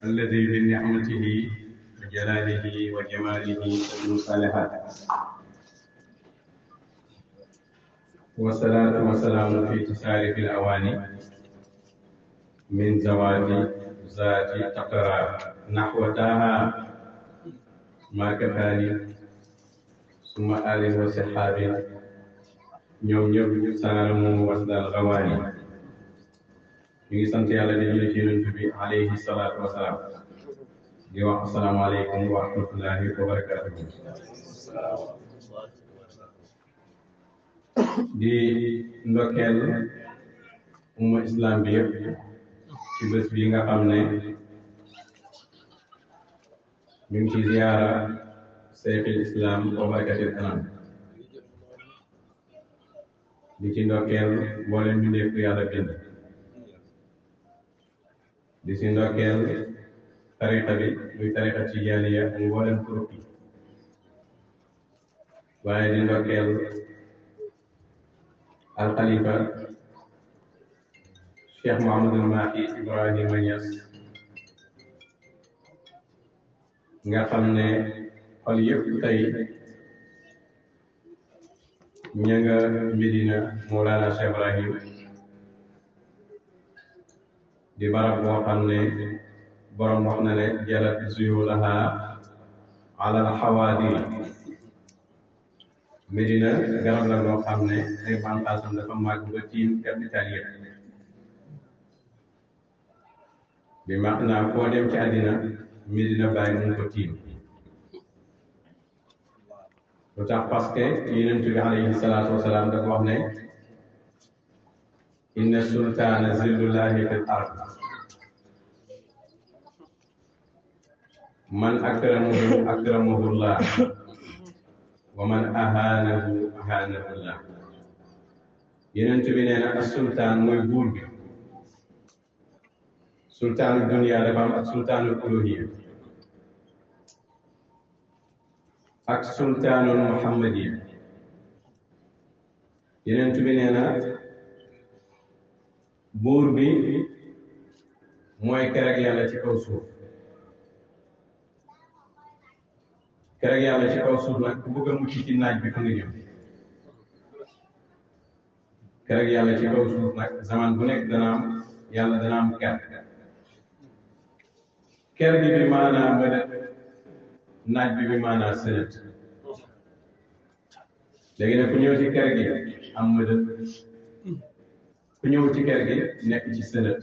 الذي بنعمته وجلاله وجماله تتم الصالحات والصلاة والسلام في تسارف الأواني من زواج ذات تقرار نحو تاها ما كفاني ثم آل وصحاب ñoom ñëpp saara moom wasdal gawaani ñu ngi sant yàlla di julli ci yonent bi alayhi salaatu wasalaam di wax asalaamaaleykum wa rahmatullahi wa barakatuhu di ndokkeel umma islam bi yëpp ci bés bi nga xam ne ñu ngi ci ziyaara seyxil islam wa barakatil anam di ci ndokkeel mboolem ñu nekk yàlla bind di ci ndokkeel tariqa bi muy tariqa tijaaniya ak mboolem turuq yi waaye di ndokkeel alxalifa Cheikh Mouhamadul Mahi Ibrahima Niass nga xam ne xol yëpp tey ña nga Medina Mawlana Cheikh Ibrahim di barab boo xam ne borom wax na ne jalat zuyulaha ala alxawaadir Medina garab la loo xam ne ay bànqaasam dafa màgg ba tiim capital yëpp bi maanaa foo dem ci àddina Medina Baye mu ngi ko tiim lu tax parce que yonent bi alayhi salaatu wasalaam dafa wax ne inna sultaana zillullahi fil ard man akramahu akramahullah wa man ahaanahu ahaanahullah yonent bi nee na ak sultaan mooy buur bi sultaanu dunya dafa am ak sultaanu uluhiyya ak sultaanul muhammadiya yonent bi nee na buur bi mooy kereg yàlla ci kaw suuf kereg yàlla ci kaw suuf nag ku bëgg a mucc ci naaj bi fa nga jëm kereg yàlla ci kaw suuf nag zaman bu nekk dana am yàlla dana am ker gi bi maanaam mëdët naaj bi maanaam sënët léegi nag ku ñëw ci ker gi am mëdët ku ñëw ci ker gi nekk ci sënët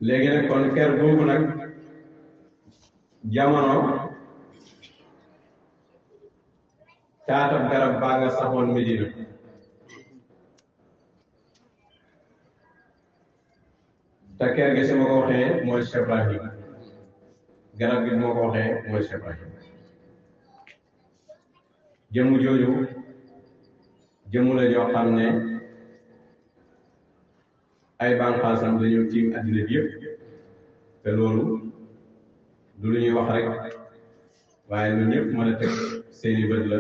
léegi nag kon ker boobu nag jamono taatab garab baa nga saxoon Medina te ker gi su ma ko waxee mooy Cheikh Ibrahim garab gi moo ko waxee mooy Cheikh Ibrahim jëmu jooju jëmu la joo xam ne ay bànqaasam dañoo tiim addina bi yëpp te loolu du lu ñuy wax rek waaye lu ñëpp mën a teg seeni bët la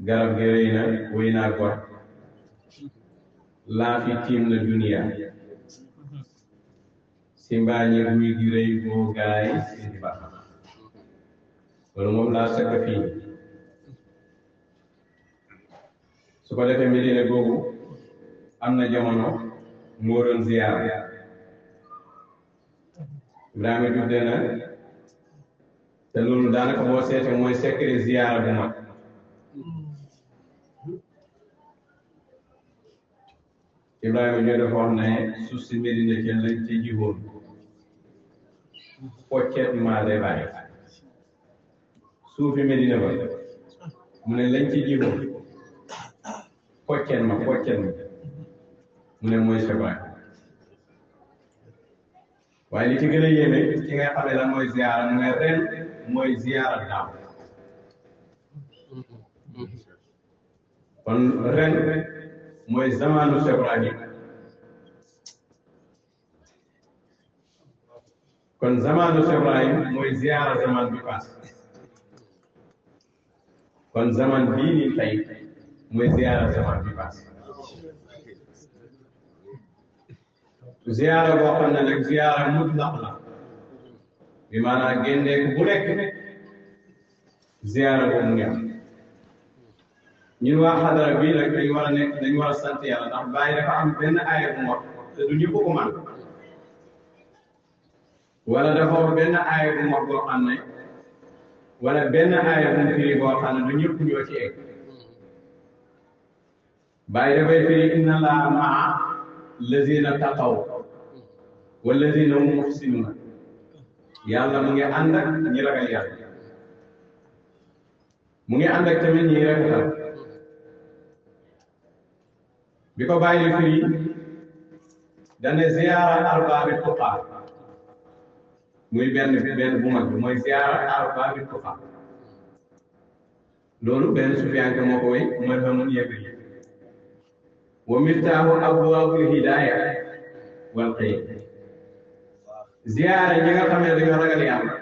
garab gi rëy na wéy naa gor laa fi tiim na duniya si mbaañi ruy gi rëy boo gaay si di baax loolu moom laa sëkk fii su ko defee Medina googu am na jamono moo doon ziyaar Ibrahima tudde na te loolu daanaka boo seete mooy secret ziyaara bu mag Ibrahima ñoo dafa wax ne suuf si Medina ci lañ ci jiwoon poccet maa day bàyyi suufi Medina ba mu ne lañ ci jiwoon poccet ma mu ne mooy sabaay waaye li ci gën a yéeme ci nga xam ne lan mooy ziyaara mu ne ren mooy ziyaara daaw kon ren mooy zamanu Cheikh Ibrahim kon zamanu Cheikh Ibrahim mooy ziyaara zaman bi pass kon zaman bii nii tey mooy ziyaara zaman bi passé ziyaara boo xam ne nag ziyaara mutlaq la bi maanaam génneeku bu nekk ziyaara boobu mu ngi am ñun waa xadara bii nag dañu war a nekk dañu war a sant yàlla ndax Baay dafa am benn aaya bu mu wax te du ñëpp ko man wala dafa wax benn aaya bu mu wax boo xam ne wala benn aaya bu mu firi boo xam ne du ñëpp ñoo ci egg Baay dafay firi inna Allaaha ma'a lazina taqaw wallazina hum muhsinuuna yàlla mu ngi ànd ak ñi ragal yàlla mu ngi ànd ak tamit ñi rafetal bi ko bàyyi firi dane ziyaara arbaabi tuqaa muy benn bu mag bi mooy ziyaara arbaabi tuqaa loolu benn sufiyanke moo ko way mooy xamun yegg yi wa miftaahu abwaabul hidaaya wal xayr ziyaara ñi nga xam ne dañoo ragal yàlla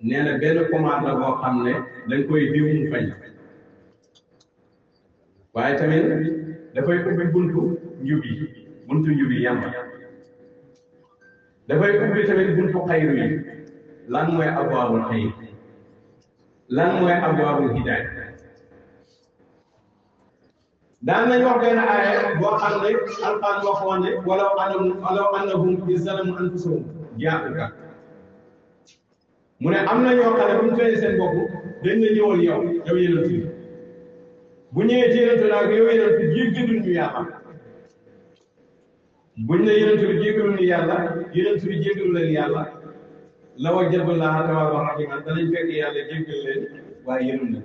nee na benn commande la boo xam ne dañ koy diw mu fañ waaye tamit dafay ubbi buntu njub yi yàlla dafay ubbi tamit buntu xayru yi lan mooy abwaabul xayr lan mooy abwaabul hidaaya daan nañ wax benn aaya boo xam ne Alxuraan waxoon ne walaw annahum iz zalamu anfusahum jaa'uuka mu ne am na ñoo xam ne bu ñu tooyee seen bopp dañ la ñëwal yow yonent bi bu ñëwee ci yonent nag yow yonent bi jéggalul ñu yàlla buñ ne yonent bi jéggalul ñu yàlla yonent bi jéggalu leen yàlla la wajjadullaaha tawwaaban rahiiman danañ fekk yàlla jéggal leen waaye yërëm na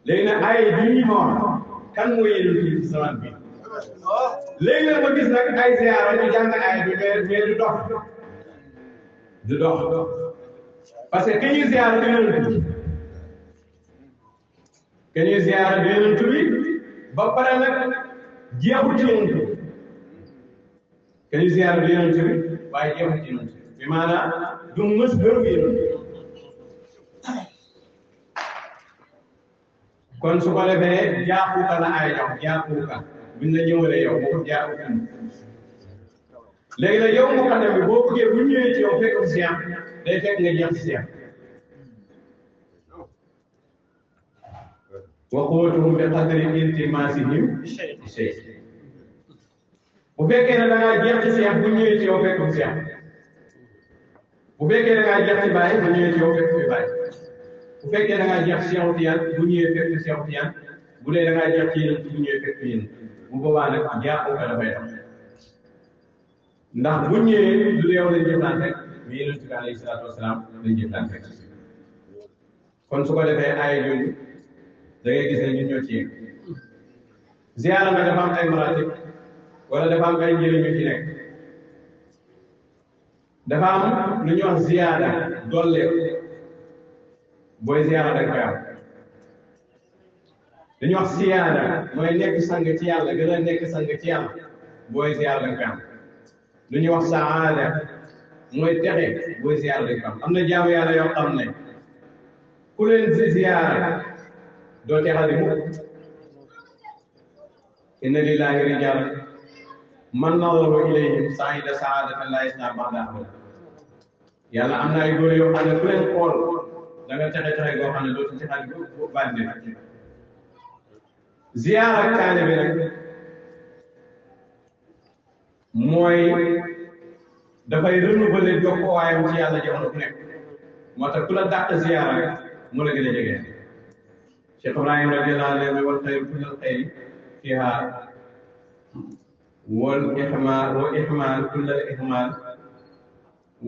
léegi nag aaya bi ñu ma wax kan mooy yonent bi ci zaman bi léegi nag ma gis nag ay ziyaara ñu jàng aaya bi mais du dox parce que ñuy ziyaara du yonent bi ñuy ziyaara du yonent bi ba pare nag jeexul ci yonent bi ñuy ziyaara du yonent bi waaye jeexul ci yonent bi maanaam du mës gërëm yonent bi kon su ko defee jaaxuka la ay jox jaaxuka buñ la ñëwalee yow boo ko jaaxuka léegi nag yow mu xam ne bi boo bëggee bu ñëwee ci yow fekk siyam day fekk nga jeex siyam wa quwwatuhum bi qadri iltimaasihim shay bu fekkee ne da ngaa jeex ci siyam bu ñëwee ci yow fekk siyam bu fekkee da ngaa jeex ci bàyyi bu ñëwee ci yow fekk fi bàyyi bu fekkee da ngaa jeex ci Seexu Tijaan bu ñëwee fekk Seexu Tijaan bu dee da ngaa jeex ci yéen bu ñëwee fekk yéen bu boobaa nag jaaxuka dafay am ndax bu ñëwee du yow lañ jëflante mais Yonent bi alayhi salaatu wasalaam lañ jëflante kon su ko defee aaya yooyu da ngay gis ne ñun ñoo ci yegg ziyaara nag dafa am ay maratib wala dafa am ay njëriñ yu ci nekk dafa am lu ñuy wax ziyaada dolleeku booy ziyaara da nga koy am dañuy wax siyaada mooy nekk sang ci yàlla gën a nekk sang ci yàlla booy ziyaara da nga koy am lu ñuy wax saada mooy texe booy ziyaara da nga koy am na jaamu yàlla yoo xam ne ku leen si ziyaara doo texa di mukk inna lillahi rijaalan man nadara ilayhim sa'ida sa'adatan laa yasnaa ba'dahaa abada yàlla am na ay góor yoo xam ne ku leen xool da nga texe goo xam ne dootu ci xarit bu bànne ziyaara kaane bi nag mooy dafay renouveler jokkowaayam ci yàlla jamono bu nekk moo tax ku la dàq ziyaara rek mu la gën a jege Cheikh Ibrahim radiyallahu anhu wal xayru kullal xayri fiihaa wal ihmaal kullal ihmaal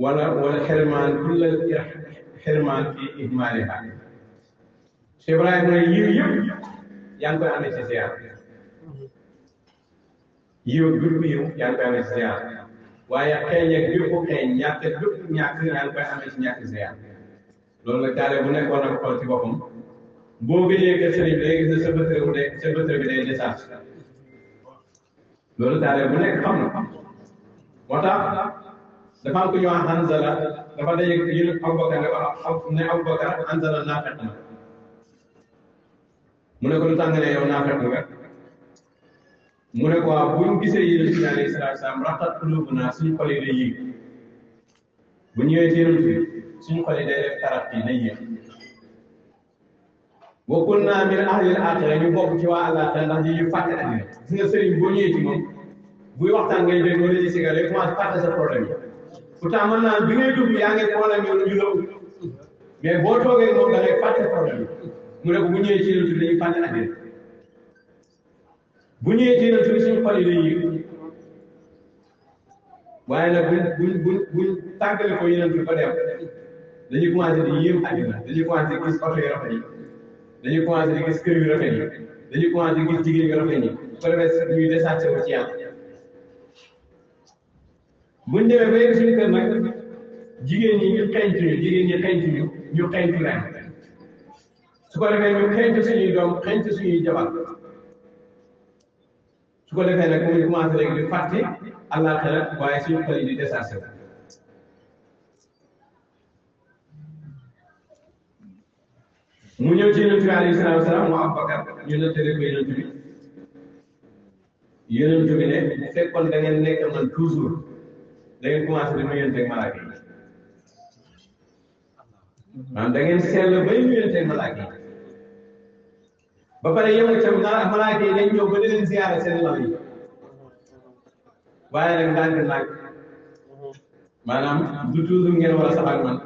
wala xirmaan kullal xirmaan fi ihmaalihaa Cheikh Ibrahima mooy yiw yëpp yaa ngi koy amee ci ziyaar yiw bépp yiw yaa ngi koy amee ci ziyaar waaye xeeñ ak bépp xeeñ ñàkk bépp ñàkk yaa ngi koy amee ci ñàkk ziyaar loolu nag taale bu nekk war na ko xool ci boppam boo gëjee kër sëriñ bi day gis ne sa bëtër bi day décharge loolu taale bu nekk xam na moo tax dafa am ku ñu wax Hanzala dafa daje yéen Abubakar ne Abubakar Hanzala naafeq na mu ne ko lu tax nga ne yow naafeq nga mu ne ko waaw buñ gisee yéen ci alayhi salaatu salaam raqat qulubuna suñu xol yi day yéeg bu ñëwee ci yonent bi suñu xol yi day def taraf yi day yéeg wa kunna min ahli al-aaxira ñu bokk ci waa àllaaxira ndax ñu fàtte àddina gis nga sëriñ boo ñëwee ci moom buy waxtaan ngay dégg wala ci sigar rek commencé fàtte sa problème yi pourtant mën naa bi ngay dugg yaa ngi problème yi ñu la mais boo toogee moom da ngay fàtte problème yi mu ne ko bu ñëwee ci yonent bi dañuy fàtte àddina bu ñëwee ci yonent bi suñu xol yi day yéeg waaye nag buñ tàggale ko yonent bi ba dem dañuy commencé di yéem àddina dañuy commencé di gis oto yu rafet yi dañuy commencé di gis kër yu rafet yi dañuy commencé di gis jigéen yu rafet yi bu ko defee ñuy déchargé wu ci yàlla buñ demee ba yegg suñu kër nag jigéen ñi ñu xeeñtu ñu xeeñtu leen su ko defee ñu xeeñtu suñuy doom xeeñtu suñuy jabar su ko defee nag mu commencé léegi di fàtte àllaaxira waaye suñu xol yi di déchargé wu mu ñëw ci yonent bi alayhi salaatu wa salaam mu Abubakar ñu nettali ko yonent bi ne bu fekkoon da ngeen nekk man toujours da ngeen commencé di nuyonteeg malaaka yi maanaam da ngeen seetlu bay nuyonteeg malaaka yi ba pare yemu ca malaaka yi dañ ñëw ba di leen ziyaara seen lal yi waaye nag ndànk maanaam du toujours ngeen war a sax ak man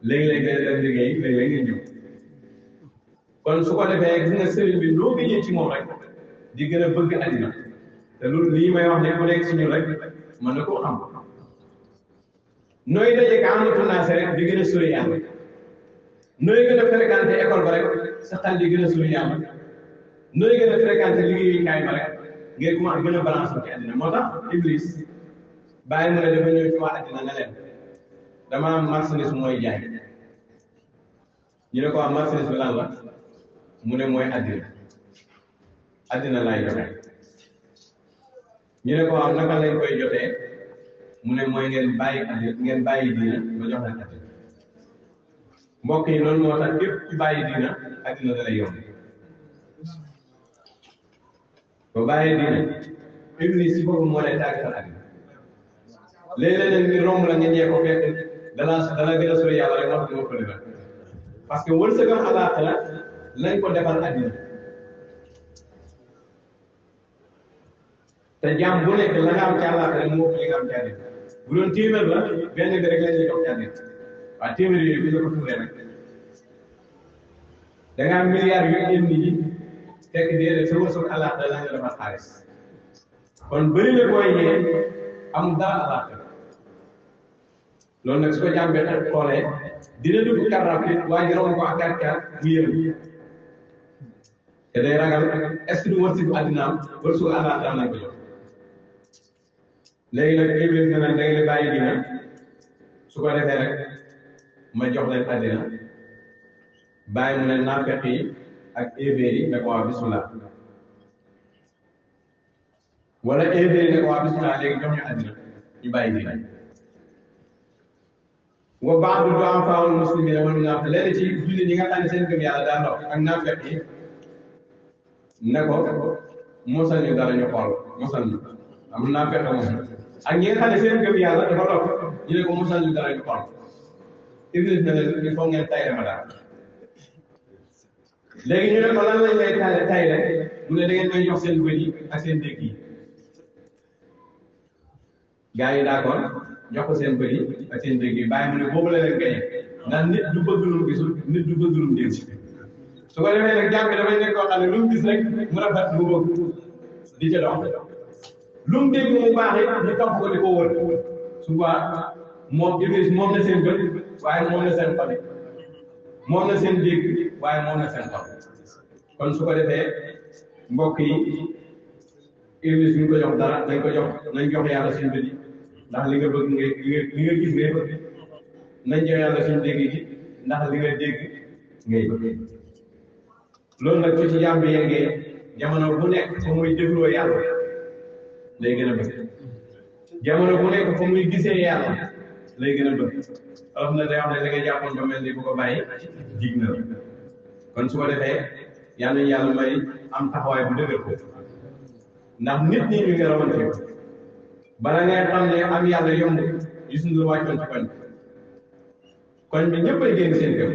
léegi-léegi ngeen def liggéey léegi-léegi ngeen ñëw kon su ko defee gis nga sëriñ bi loo gëjee ci moom rek di gën a bëgg àddina te loolu lii may wax ne ku nekk si ñun rek mën na koo xam nooy dajeeg amatu naase rek di gën a sori yàlla nooy gën a fréquenté école ba rek sa xel di gën a sori yàlla nooy gën a fréquenté liggéeyukaay ba rek ngay commencé gën a balancé ci àddina moo tax Iblis bàyyi mu ne dafa ñëw ci waa àddina ne leen dama am marchandise mooy jaay ñu ne ko am marchandise bi lan la mu ne mooy àddina laay joxe ñu ne ko am naka lañ koy jotee mu ne mooy ngeen bàyyi diina ma jox leen àddina mbokk yi noonu moo tax képp ci bàyyi diina àddina da lay yomb ba bàyyi diina Iblis si boppam moo lay tàggatal àddina léeg-léeg nag ni romb la nga ñee ko fekk dana gën a sori yàlla rek moo tax ko defal parce que wërsëgam àllaaxira lañ ko defal àddina te jaam bu nekk la nga am ci àllaaxira moo li nga am ci àddina bu doon téeméer la benn bi rek lañ lay jox ci àddina waaye téeméer yooyu bi nga ko tuuree nag da nga am milliards yu indi yi fekk déedéet sa wërsëg àllaaxira lañ la defal xaalis kon bëri na booy ñee amul dara àllaaxira loolu nag su ko jàmbee ak xoolee dina dugg car rapide waaye ñu romb ko ak 4x4 mu yëngu te day ragal est-ce que du wërsëgu àddinaam wërsëgu àllaaxira lañ ko jox léegi nag Iblis ne nag da ngeen bàyyi dina su ko defee rek ma jox leen àddina bàyyi mu ne naafeq yi ak évéer yi ne ko waa bismillah wala évéer yi ne ko waa bismillah léegi jox ñu àddina ñu bàyyi dina wa ba'du du'afaa'il muslimiina wal munaafiqiin léegi ci jullit ñi nga xam ne seen gëm yàlla daa ndox ak naafeq yi ne ko mosal ñu dara ñu xool mosal ñu am naafeq moom ak ñi nga xam ne seen gëm yàlla dafa ndox ñu ne ko mosal ñu dara ñu xool Iblis ne leen il faut ngeen tay ma daal léegi ñu ne ko lan lañ lay tay rek mu ne da ngeen may jox seen bët yi ak seen dégg yi gars yi d'accord jox ko seen bëri ak seen dégg yi bàyyi mu ne boobu la leen gañe ndax nit du bëgg lu mu gisul nit du bëgg lu mu dégg su ko defee nag jàmm bi dafay nekk koo xam ne lu mu gis rek mu rafet mu bëgg di ca dox lu mu dégg mu baax it ñu topp ko di ko wër souvent moom Iblis moom na seen bët waaye moom na seen xol moom na seen dégg waaye moom na seen xol kon su ko defee mbokk yi Iblis ñu ko jox dara nañ ko jox nañ jox yàlla suñu bët yi ndax li nga bëgg li nga gis ngay bëgg nañ jox yàlla suñu dégg gi ndax li nga dégg ngay bëgg loolu nag ci jàmm bi yeggee jamono bu nekk fa muy dégloo yàlla lay gën a bëgg jamono bu nekk fa muy gisee yàlla lay gën a bëgg wax na day wax ne da nga jàppoon ba mel ni bu ko bàyyi jig na kon su ko defee yal nañu yàlla may am taxawaay bu dëgër ko ndax nit ñi ñu ngi rawante bala ngay xam ne am yàlla yomb gis nga wàccoon ci koñ bi ñëpp ay génn seen kër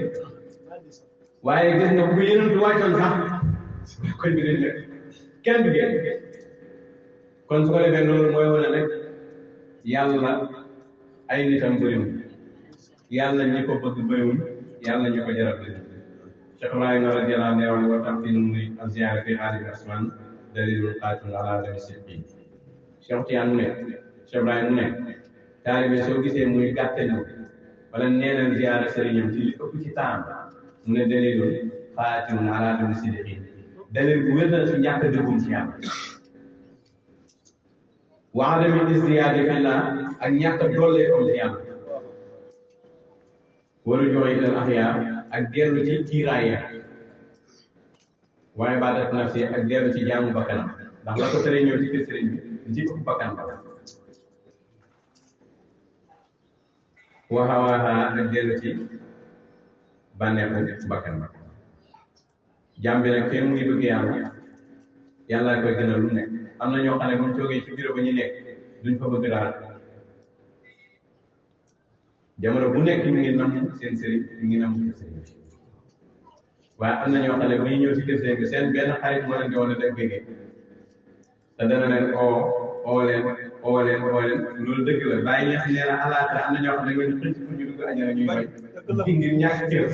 waaye gis nga bu yeneen du wàccoon sax koñ bi dañ nekk kenn du génn kon su ko defee loolu mooy wane rek yàlla ay nitam bëriwul yàlla ñi ko bëgg bëriwul yàlla ñi ko jaral bëriwul Cheikh Ibrahima radiyallahu anhu wa taqdimu muy ziyaara fi xaali asman dalilul qaatun ala dami sidqin Cheikh Tiyaan mu ne Cheikh Ibrahima mu ne taalibe soo gisee muy gàttal wala neenal ziyaara sëriñam ci li ëpp ci taam mu ne dalilul qaatun ala dami sidqin dalil bu wér na ci ñàkk dëggum ci yàlla wa adami izdiyaadi fillah ak ñàkk doole ko ci yàlla waru joxe ilal axyaar ak dellu ci kiiraay ya waaye baadat nafsi ak dellu ci jaamu bakkanam ndax la ko tere ñëw ci kër sëriñ bi ci ëpp bakkan ba waxawaaxa ak dellu ci bànneexu bakkan ba jaam bi nag fee mu ngi bëgg yàlla yàlla koy gënal lu nekk am na ñoo xam ne bu ñu toogee ci bureau ba ñu nekk duñ fa bëgg daal jamono bu nekk ñu ngi nam seen sëriñ ñu ngi nam seen sëriñ waaye am na ñoo xam ne bu ñu ñëw ci kër sëriñ bi seen benn xarit moo leen di woon dañ bëggee te dana leen oo leen loolu dëgg la bàyyi ñax nee na alaata am na ñoo xam ne ñu xëcc pour ñu dugg añana ñuy bay ngir ñàkk cër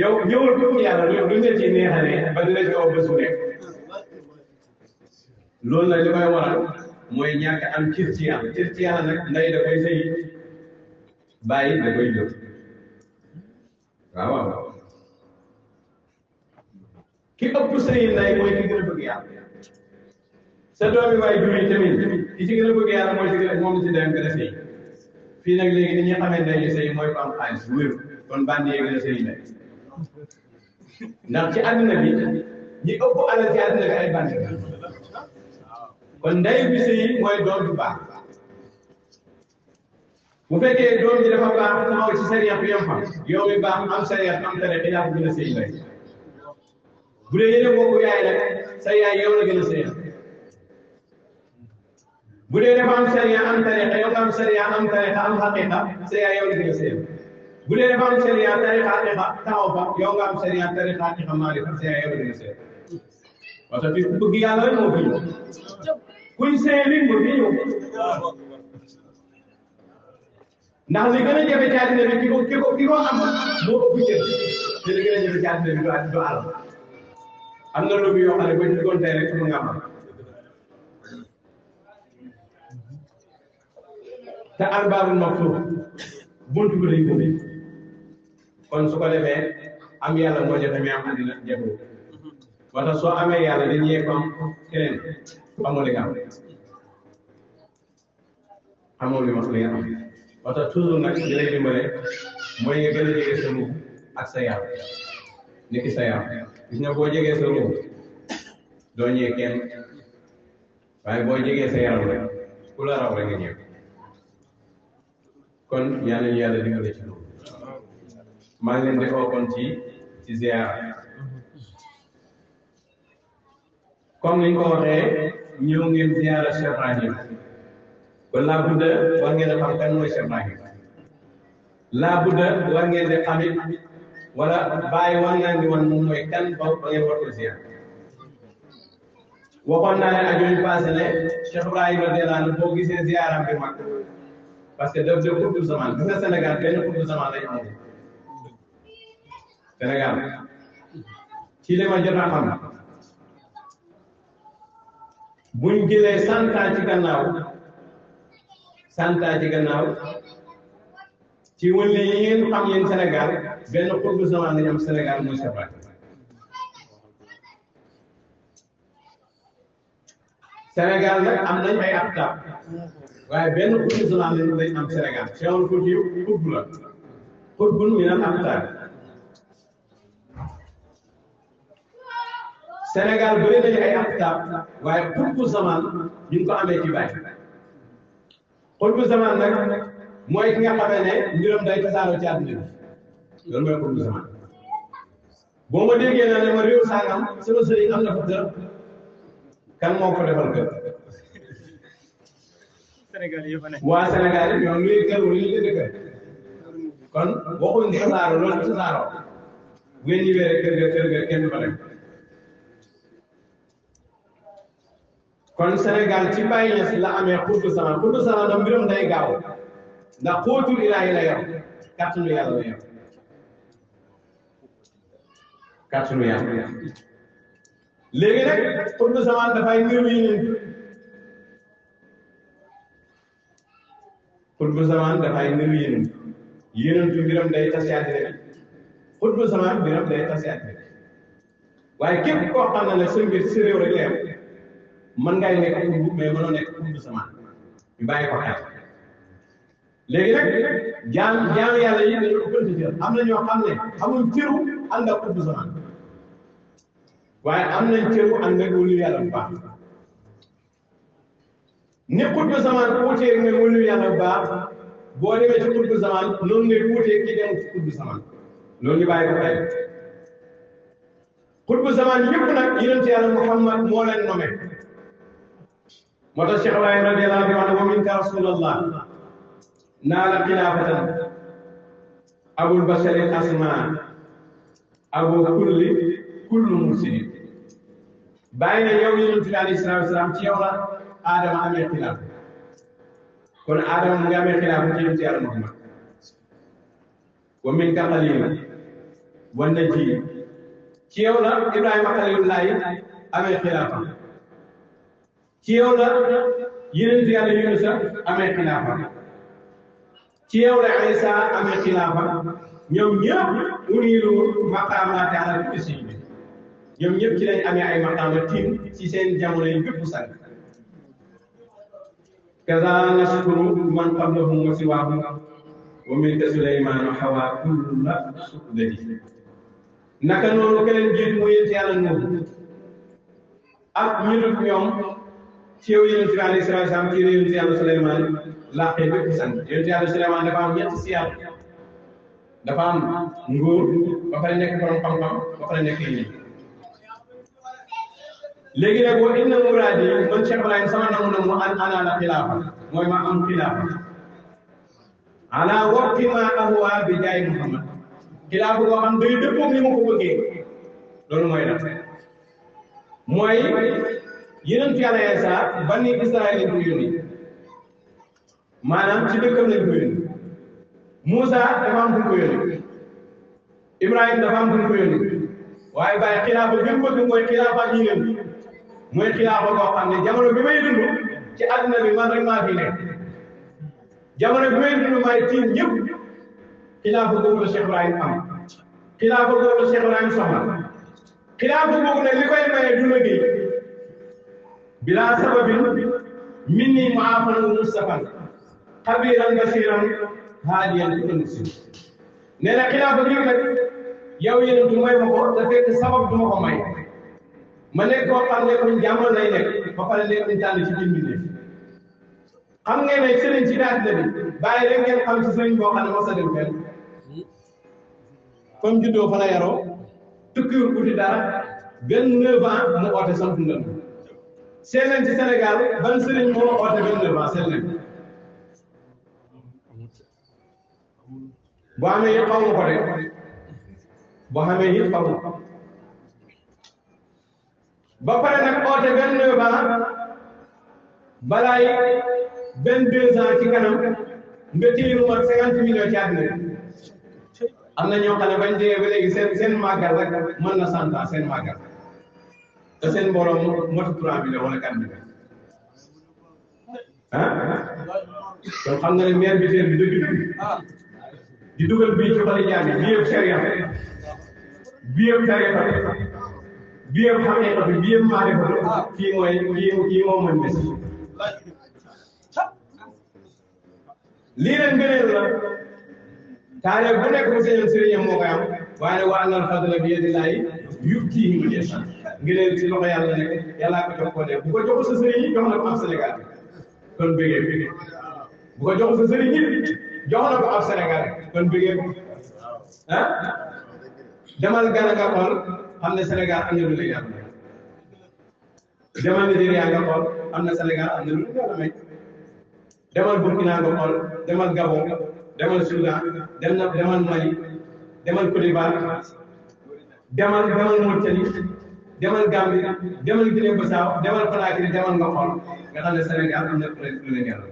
yow ñëwal ko yàlla lu ne ci neexalee ba dina ci oo bés bu nekk loolu nag li koy waral mooy ñàkk am cër ci yàlla nag ndey da koy sëy bàyyi da koy jóg waaw ki ëpp sëy ndey mooy ki gën a bëgg yàlla sa doomi waay juri tamit ki ci gën a bëgg yàlla mooy ci gën a moom ci dem gën a sëy fii nag léegi ni ñuy xamee ndey ñu sëy mooy ko am xaalis wér kon bandi yee gën a sëy ndey ndax ci àdduna bi ñi ëpp alal ci àdduna bi ay bandi kon ndey bi sëy mooy doom bu baax bu fekkee doom ji dafa baax taxaw ci sariya bi yam fa yow mi baax am sariya am tere xilaaf gën a sëy ndey bu dee yéen a bokk yaay rek sa yaay yow la gën a sëy bu dee dafa am sariya am tariqa yow nga am sariya am tariqa am xaqiqa sa yaay yow la gën a sëy bu dee dafa am sariya tariqa xaqiqa taxaw fa yow nga am sariya tariqa xaqiqa maarifa sa yaay yow la gën a sëy parce que ku bëgg yàlla rek moo fi ñëw kuñ sëy li moo fi ñëw ndax li gën a jafe ci àddina bi ki ko am moo ëpp cër te li gën a jafe ci àddina bi du àll am na lu yoo xam ne bañ duggoon tey rek nga am te albaabul maftuux buntu bi lañ ko bi kon su ko defee am yàlla moo jafe mais am àddina jafe wala soo amee yàlla dañuy yegg am keneen amoo li nga am amoo li nga am wata toujours nag li lay dimbale mooy nga gën a jege sa ruux ak sa yaram niki sa yaram gis nga boo jegee sa ruux doo ñëwee kenn waaye boo jegee sa yaram rek ku la raw rek nga ñëw kon yal nañu yàlla dimbale ci loolu maa ngi leen di oo kon ci ziyaara comme ni ñu ko waxee ñëw ngeen ziyaara Cheikh Ibrahim kon laa budda war ngeen a xam kan mooy Cheikh Ibrahim laa budda war ngeen di xamit wala bàyyi war ngeen di wan moom mooy kan ba ngeen war ko ziyaara waxoon naa leen ak yooyu passé ne Cheikh Ibrahima radiyallahu anhu boo gisee ziyaaram bi mag parce que daf de xutbu zaman gis nga Sénégal benn xutbu zaman lañ am Sénégal ci li ma jot a xam buñ jëlee 100 ans ci gannaaw 100 ans ci gannaaw ci wëlle yi ngeen xam yéen Sénégal benn xutbu zaman lañ am Sénégal mooy Cheikh Ibrahima Sénégal nag am nañ ay aktaab waaye benn xutbu zaman lañ am Sénégal Cheikh Fouti xutbu la xutbu mi naan aktaab Sénégal bëri nañu ay aktaab waaye xutbu zaman ñu ngi ko amee ci Baay xutbu zaman nag mooy ki nga xamee ne mbiram day tasaaroo ci àdduna bi loolu mooy xutbu zaman boo ma déggee naa ne ma réew sangam sama sëriñ am na fa kër kan moo ko defal kër waa Sénégal yi ñoom luy kër lu ñu jënd kër kon waxuñ tasaaroo loolu tasaaroo bu ngeen ñëwee rek kër ga kenn du fa dem kon Sénégal ci Baye Niass la amee xutbu zaman da mbiram day gaaw ndax xóotul ilaahi la yor kàttanu yàlla la yor kàttanu yàlla léegi nag xutbu zaman dafay niru yeneen xutbu zaman dafay niru yeneen mbiram day tas àddina bi xutbu zaman mbiram day tas àddina bi waaye képp koo xam ne la sa mbir si réew rek la yem mën ngay nekk xutbu mais mënoo nekk xutbu zaman ñu bàyyi ko xel léegi nag jaam yàlla yi dañu ëppante cër am na ñoo xam ne amuñ cëru ànd ak xutbu zaman waaye am nañ cëru ànd ak wëlu yàlla bu baax ni xutbu zaman wuutee nga wëlu yàlla bu baax boo demee ci xutbu zaman noonu ngay wuutee ki dem ci xutbu zaman loolu ñu bàyyi ko xel xutbu zaman yëpp nag yonent yàlla Muhammad moo leen nommé moo tax Cheikh Ibrahim radiyallahu anhu wax ne wa minka rasulallah naala xilaafatan abul bashari asma abu kullu mursidin bàyyi na yow yonent bi alayhi salaatu wasalaam ci yow la Adama amee xilaaf kon Adama mu ngi amee xilaaf ci yonent yàlla Muhammad wa minka xalila wa naji ci yow la Ibrahima xalilullahi amee xilaafa ci yow la yonent yàlla Yunusa amee xilaafa ci yow la Isa amee xilaafa ñoom ñëpp uniiru maqaamaati ala kulli shay ñoom ñëpp ci lañ amee ay maqaama tiim ci seen jamono yi bépp sang kaza nashkuru man qablahum wa siwaahum wa minka Suleymaanu xawaa kulla suqdati naka noonu keneen jiitu mu yéen ci yàlla Nuux ak ñu dul ñoom ci yow yonent bi alayhi salaatu wa salaam ci yonent yàlla Suleymaan laqee bépp sant yonent yàlla Suleymaan dafa am ñetti siyaat dafa am nguur ba pare nekk borom xam-xam ba pare nekk yi léegi nag wa inna muraadi man Cheikh Ibrahim sama namu an ana la xilaafa mooy ma am xilaafa ala waqti ma ahwa bi jaay Muhammad xilaafa boo xam day dëppoo ni ma ko bëggee loolu mooy la mooy yonent yàlla Iisaa bani Israël lañ ko yónni maanaam ci dëkkam lañ ko yónni Moussa dafa am fu ko yónni Ibrahima dafa am fu ko yónni waaye bàyyi xilaafa bi mu bëgg mooy xilaafa ñi leen mooy xilaafa boo xam ne jamono bi may dund ci àdduna bi man rek maa fi nekk jamono bi may dund maay tiim ñëpp xilaafa boobu la Cheikh Ibrahima am xilaafa boobu la Cheikh Ibrahima soxla xilaafa boobu nag li koy maye du liggéey bilaa sababin minni mu'aafan wa mustafan xabiran basiran haadiyan kulli muslim nee na xilaafa gi nag yow yéen du may ma ko te fekk sabab du ma ko may ma nekk koo xam ne kuñ jàmm lay nekk ba pare nekk ñu tànn ci biir mbir xam ngeen ne sëriñ ci àddina bi bàyyi rek ngeen xam ci sëriñ boo xam ne mos a dem fenn comme juddoo fa la yaroo tukkiwul uti dara 29 ans mu oote sant ndënd seet leen ci Sénégal ban sëriñ moo oote 29 ans seet leen boo amee yëpp xaw ma ko de boo xamee yëpp xaw ma ba pare nag oote 29 ans balaay 22 ans ci kanam nga téye lu mat 50 millions ci àddina am na ñoo xam ne bañ déggee ba léegi seen màggal rek mën na 100 ans seen màggal te seen mbooloo motu 3 millions wala 4 millions ah kon xam nga ne maire bi teer bi dëgg di dugal bii ci xoli jaami bii yëpp sharia bii yëpp tariqa bii yëpp xaqiqa bi bii yëpp maarifa kii mooy kii moom mooy mes lii leen gëneel la taale bu nekk bu seen sëriñam moo koy am waaye wa annal fadla bi yadillaahi yu'tiihi man yashaa ngëneel ci loxo yàlla nekk yàllaa ko jox ko ne bu ko joxu sa sëriñ yi jox na ko ab Sénégal kon bëggee bu ko joxu sa sëriñ yi jox na ko ab Sénégal kon bëggee ah demal Ghana nga xool xam ne Sénégal am na lu lay yàlla demal Nigeria nga xool am na Sénégal am na lu yàlla may demal Burkina nga xool demal Gabon demal Soudan demal Mali demal Côte d'Ivoire demal Mauritanie demal Gambie demal Guinée-Bissau demal Conakry demal nga xool nga xam ne Sénégal am na lu lay yàlla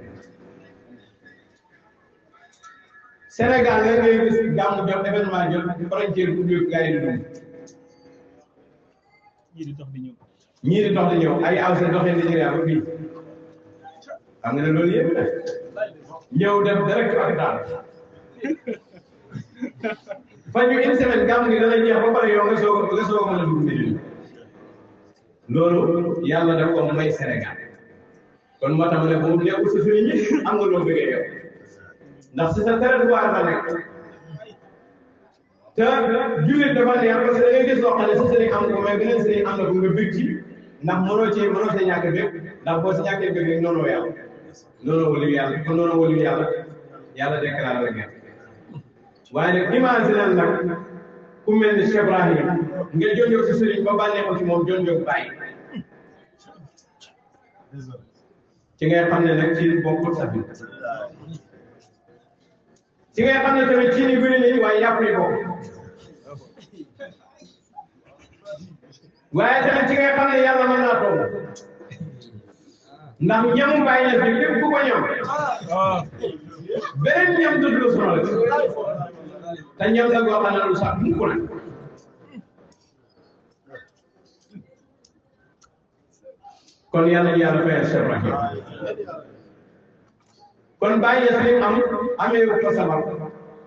Sénégal nga ngay gis gàmmu jot événement jot frontière bu ubbi gars yi di dugg ñii di dox di ñëw ay aw sa doxee Nigeria ba fii xam nga ne loolu yëpp la ñëw def direct ak daal fa ñu une semaine gàmmu gi dana jeex ba pare yow nga soog a mën a dugg Nigeria loolu yàlla daf ko may Sénégal kon moo tax ma ne bu mu nekkul si suñu ñi am nga loo bëggee yow ndax si sa territoire la nekk te jullit dafa neex parce que da ngay gis loo xam ne sa sëriñ am ko mais beneen sëriñ am na ko nga bëgg ci ndax mënoo see ñàkk bépp ndax boo si ñàkkee bëgg rek noonu yàlla noonu wëlu yàlla kon noonu wëlu yàlla déclaré la guerre waaye nag imagine nag ku mel ni Cheikh Ibrahim nga jonjoog si sëriñ ba bànneexu ci moom jonjoog bàyyi ci ngay xam ne nag ci bokkul sa bi ci ngay xam ne tamit ci ni bëri nañu waaye yàpp yi bokk waaye tamit ci ngay xam ne yàlla mën naa toog ndax ñamu bàyyi na fi lépp ku ko ñam beneen ñam dootu la sonal te ñam la boo xam ne lu sax mukk la kon yàlla fayal Cheikh Ibrahim kon bàyyi na fi am amee wu ko sabab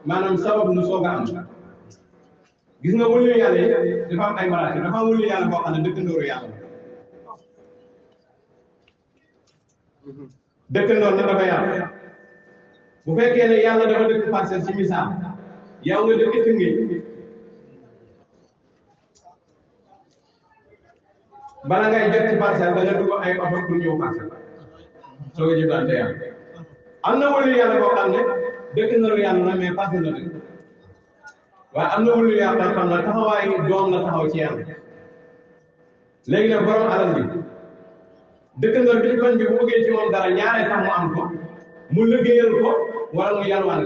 maanaam sabab lu soog a am gis nga wëlu yàlla yi dafa am ay maraati dafa am wëlu yàlla boo xam ne dëkkandooru yàlla dëkkandoor na dafa yàlla bu fekkee ne yàlla dafa dëkk parcelle ci misaal yow nga dëkk Tëngéej bala ngay jot ci parcelle da nga dugg ay oto pour ñëw parcelle soo ko jëflante yàlla am na wëlu yàlla boo xam ne dëkkandooru yàlla la mais parcelle la dëkk waaye am na wëlu yàlla xam ne taxawaayu doom la taxaw ci yàlla léegi nag borom alal bi dëkkandoor bi koñ bi bu bëggee ci moom dara ñaare tax mu am ko mu liggéeyal ko wala mu yalwaan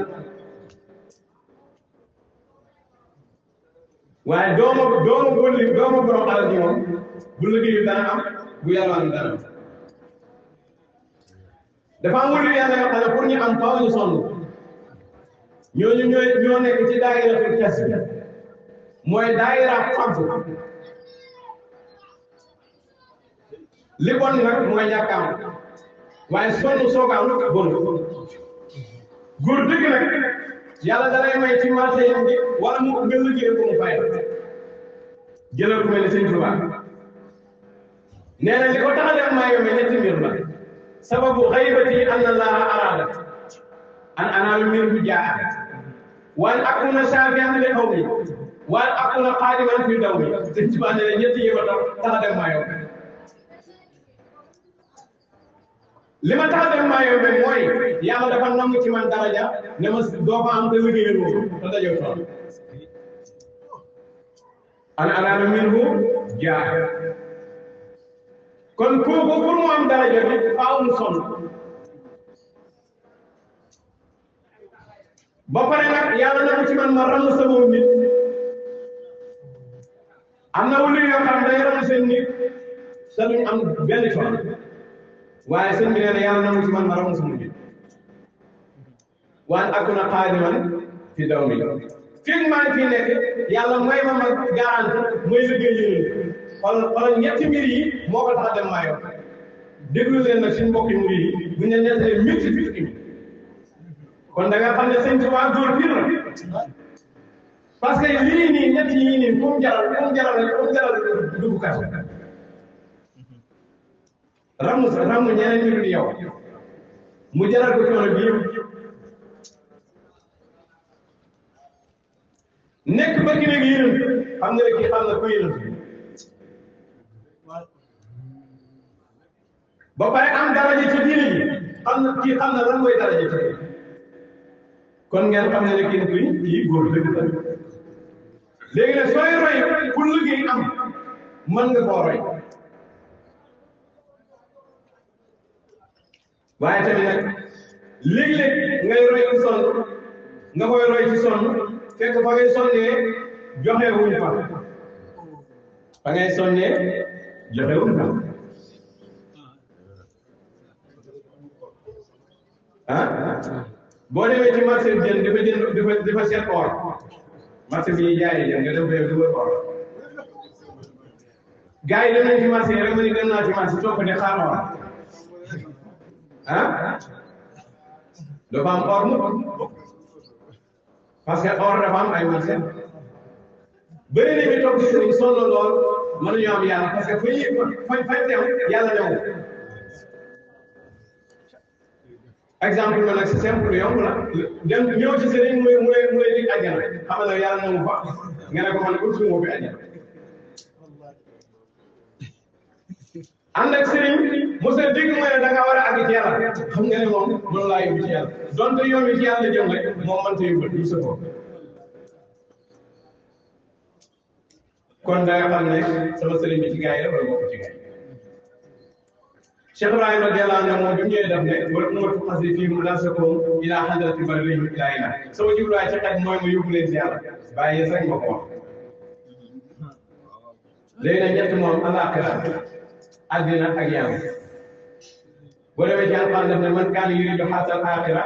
waaye doomu borom alal ji moom bu liggéeyu dana am bu yalwaan dana am dafa am wëlu yàlla yoo xam ne pour ñu am faaw ñu sonn ñooñu ñoo nekk ci daayira fi kes bi mooy daayira faggu li bon nag mooy ñàkk am waaye sonn soog a am bon góor dëgg nag yàlla da lay may ci marché yam bi wala mu nga liggéey ko mu fay jëlal ku mel ne Sëñ Tuubaa nee na li ko tax a def maa yomee ñetti mbir la sababu xaybati anna Allaha araada an anaala minhu jaa wa an akuna shaafi'an li qawmi wa an akuna qaadiman fi dawmi Sëñ Tuubaa nee na ñetti yi ko tax a def maa yomee li ma tax a def maa yombe mooy yàlla dafa nangu ci man daraja ne ma doo ko am te liggéeyal moom te dajoo tool ana minhu jaa kon kooku pour mu am daraja bi faaw mu sonn ba pare nag yàlla nangu ci man ma ramu sama nit am na wulu yoo xam day ramu seen nit te duñ am benn coono waaye sëñ bi nee na yàlla nangu ci man ma ramu sama nit waan akuna qaadiman fi dawmi fii maa ngi fi nekk yàlla may ma garanti mooy liggéey yéen xoolal ñetti mbir yi moo ko tax a dem maa yor déglu leen nag suñu mbokki mbir yi bu ñu nettalee métti bi kon da nga xam ne sëñ Tuubaa góor biir la parce que lii nii ñetti yii nii fu mu jaral dugg kaso ramu ñeneen ñu dul yow mu jaral ko coono bi yëpp nekk ba ki nekk yéen xam nga ne kii xam na ko yéen ba pare am daraja ci diine ji xam na lan mooy daraja ci kon ngeen xam ne kii góor dëgg la léegi nag sooy roy pour liggéey am mën nga koo roy waaye tamit nag léeg-léeg ngay roy ci sonn nga koy roy ci sonn fekk fa ngay sonnee joxe wuñ fa ngay sonnee joxe wuñ fa ah boo demee ci marché bi jënd dafa seet or marché bi ñuy jaayee jënd nga dem fee dugal or gars yi dem nañ ci marché yi rek ma ni dem naa ci marché toog ne xaar or ah dafa am or mu parce que or dafa am ay marché bëri na ñu toog ci sëriñ sonn lool mënuñu am yàlla parce que fañ teew yàlla newu exemple bi nag c'est simple yomb la dem ñëw ci sëriñ mu lay dig àjjana xam nga yàlla newu fa nga ne ko man ko suñu bi àjjana ànd ak sëriñ mosal dégg mooy ne da nga war a àgg ci yàlla xam nga ne moom mënu laa yóbbu ci yàlla donte yoon wi ci yàlla jëm rek moom mënta yóbbu du sa bopp kon da nga xam ne sama sëriñ bi ci gars yi la wala bokk ci gars yi Cheikh Ibrahima radiyallahu anhu moom bi mu ñëwee def ne wala umatu xasri fii mu nasakum ila hadrati barrihi ila ila sama jubluwaay ci xaj mooy ma yóbbu leen ci yàlla bàyyi yéen rek ma ko wax léegi nag ñett moom alaxira àddina ak yàlla boo demee ci Alxuraan def ne man kaana yuriidu xarsal aaxira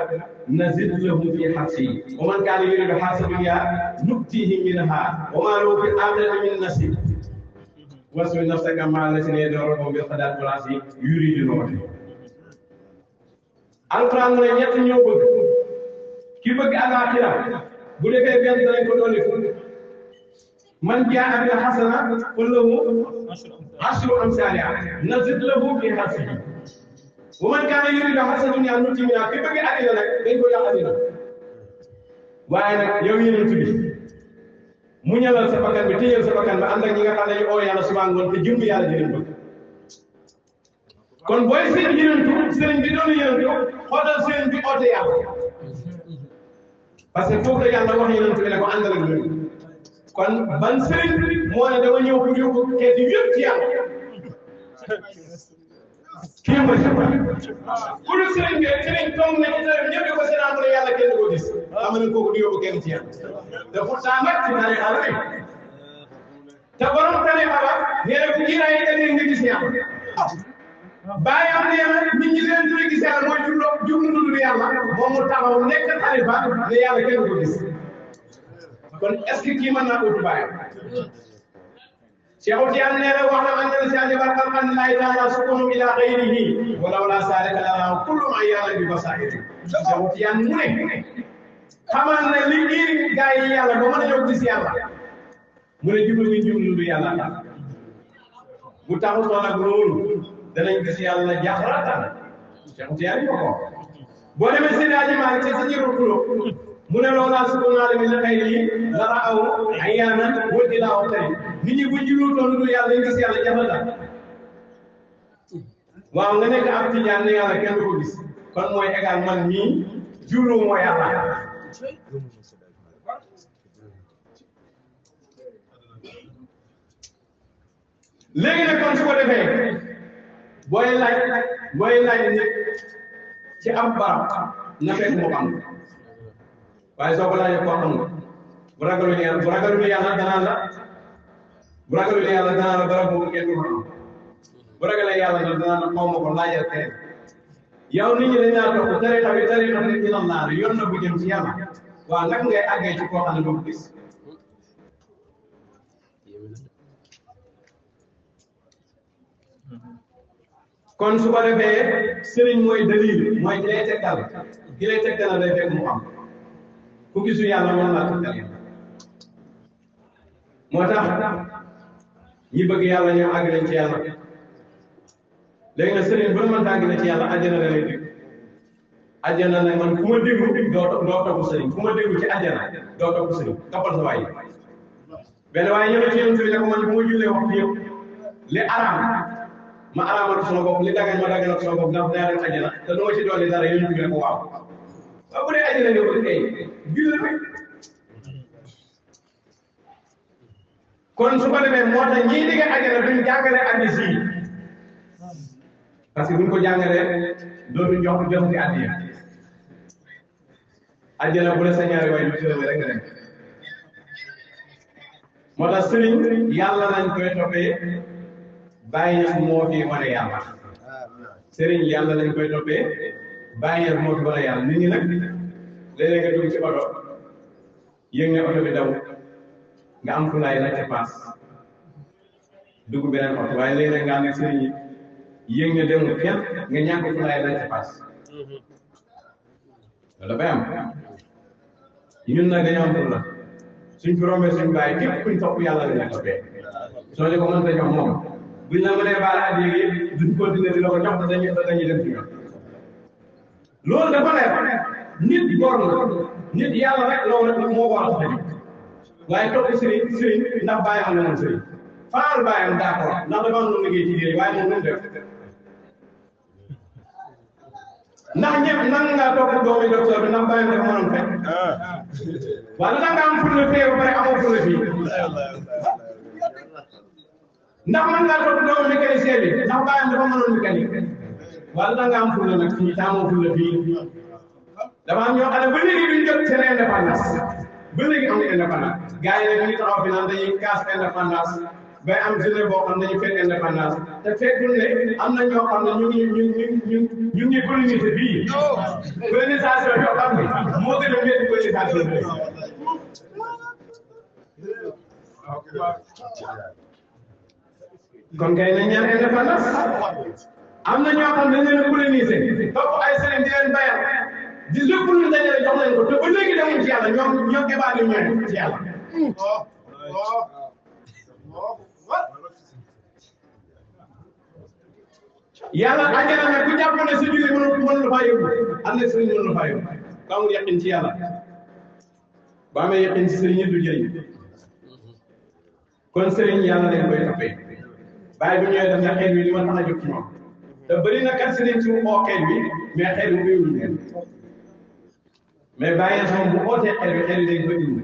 nazid lahu fi xarsihi wa man kaana yuriidu xarsa dunya nutiihi minhaa wa maa lahu fil aaxirati min nasiib wasbir nafsaka ma'a llaziina yad'uuna rabbahum bil ghadaati wal 'ashiyyi yuriiduuna wajhahu. Alxuraan mu ne ñett ñoo bëgg ki bëgg alaaxira bu defee benn danañ ko dolli man jaa'a bil hasanati falahu ashru amsaalihaa nazid lahu fi xarsihi wa man kaana yuriidu xarsa dunya nutiihi minhaa ki bëgg àddina nag dañ ko jox àddina waaye nag yow yonent bi mu ñalal sa bakkan bi téyel sa bakkan ba ànd ak ñi nga xam ne ñu oo yàlla suba ngoon te jëmb yàlla jëriñ bëgg kon booy seen yonentu sëriñ bi doon yonentu xoolal sëriñ bi oote yàlla parce que foofu la yàlla wax yonentu bi ne ko àndal ak ñun kon ban sëriñ moo ne dama ñëw pour yóbbu xeeti yëpp ci yàlla kii mooy sa bopp ku dul sëriñ bi sëriñ toog na ci sëriñ ñëpp di ko seetaan mu ne yàlla kenn du ko gis xam nga kooku du yóbbu kenn ci yàlla te pourtant nag ci tariixa la te borom tariixa ba nee na bu jiiraay yi dañuy nga gis yàlla bàyyi am nee na nit ñi leen dina gis yàlla mooy jublu dul yàlla moom mu taxaw nekk tariixa ne yàlla kenn du ko gis kon est-ce que kii mën naa utu bàyyam Cheikh Tidiane nee na wax na man de si àll ba xam ne laay taala sukunu ila ghayrihi walaw la saalika la kullu ma yàlla bi basaa'iri Cheikh Tidiane mu ne xamal ne li ngir gaa yi yàlla ba mën a ñëw gis yàlla mu ne jublu gi jublu du yàlla tax bu taxutoon ak loolu danañ gis yàlla jaxaratan Cheikh Tidiane ko ko boo demee Seydi Hadji Malick ci sa jiru kulo mu ne loolaa sukunu ala min ghayrihi la ra'aw ayaanan wa tilaaw tey nit ñi bu jublutoon du yàlla dañ gis yàlla jaxaratan waaw nga nekk ab Tijaan ne yàlla kenn du ko gis kon mooy égal man mii jublu mooy yàlla léegi nag kon su ko defee booy laaj nit ci am barab na fekk mu xam waaye soo ko laajee koo xam bu ragalul yàlla danaan la barab boobu kenn du ko xam bu ragalee yàlla nag danaan la xaw ma ko laajal kenn yow nit ñi dañ laa topp tariixa bi dina naar yoon na bu jëm ci yàlla waaw nag ngay àggee ci koo xam ne doo ko gis kon su ko defee sëriñ mooy dalil mooy ki lay tegtal day fekk mu xam ku gisu yàlla moom laa tegtal moo tax ñi bëgg yàlla ñoo àgg nañ ci yàlla léegi nag sëriñ bu la mënta àgg na ci yàlla àjjana la lay dégg àjjana nag man ku ma déglu doo topp sëriñ ku ma déglu ci àjjana doo topp sëriñ toppal sa waay benn waaye ñëw ci yonent bi ne ko man bu ma jullee waxtu yëpp li araam ma araamal sama bopp li dagan ma daganal sama bopp ndax daa dem àjjana te du ma ci dolli dara yonent bi ne ko waaw bu dee àjjana nga bëgg kay julli rek kon su ko defee moo tax ñii digge àjjana duñ jàngale hadiis yi parce que buñ ko jàngalee dootuñ jox ci àddiya àjjana bu la sa ñaari waay lu tëral rek nga dem moo tax sëriñ yàlla lañ koy toppee bàyyi ñëpp moo fi wane yàlla sëriñ yàlla lañ koy toppee bàyyi ñëpp moo fi wane yàlla nit ñi nag léeg-léeg nga dugg ci oto yëg ne oto bi daw nga am fu laay laajte paas dugg beneen oto waaye léeg-léeg nga am ne sëriñ yi yëg ne demul kenn nga ñàkk fu laay laajte paas loolu dafay am ñun nag dañoo am pour la suñ fi rombee suñ bàyyi képp kuñ topp yàlla lañ la toppee soo ñu ko mënta jox moom buñ la mënee baal at yéegi duñ continuer di la ko jox te dañuy dem ci ñoom loolu dafa leer nit góor la nit yàlla rek loolu rek moo war a tamit waaye topp sëriñ ndax bàyyi am na moom sëriñ faal bàyyam d'accord ndax dafa am lu liggéey ci liggéey waaye moom lu def ndax ñëpp nan ngaa topp doomi docteur bi ndax bàyyam dafa mënoon fekk waaye lu tax nga am fulla fee ba pare amoo fulla fii ndax mën ngaa topp doomu mécanicien bi ndax bàyyam dafa mënoon mécanique waaye lu tax nga am fulla nag fii te amoo fulla fii dama am ñoo xam ne ba léegi duñ jot seen indépendance ba léegi am indépendance gars yi nag ñu ngi taxaw fi naan dañuy casse indépendance bay am journée boo xam ne dañu fekk indépendance te fekkul ne am na ñoo xam ne ñu ngi colonisé bii colonisation yoo xam ne moo gën a métti colonisation bi kon kay nañ ñaan indépendance am na ñoo xam ne dañu leen colonisé topp ay sëriñ di leen bayal di lépp lu dajale jox leen ko te ba léegi demuñ ci yàlla ñoom évalué ñoom ci yàlla yàlla àjjana nag ku jàpp ne sa julli mënul la faa yóbbu am na sëriñ mënul la faa yóbbu ba amul yaqin ci yàlla ba amee yaqin ci sëriñ du jëriñ kon sëriñ yàlla lañ koy toppee bàyyi bu ñëwee def na xeet wi li ma tax a jóg ci ñoom te bëri na kat sëriñ ci oo xeet wi mais xeet wi wéyul leen mais bàyyi na bu ootee xeet wi xeet wi dañ ko indi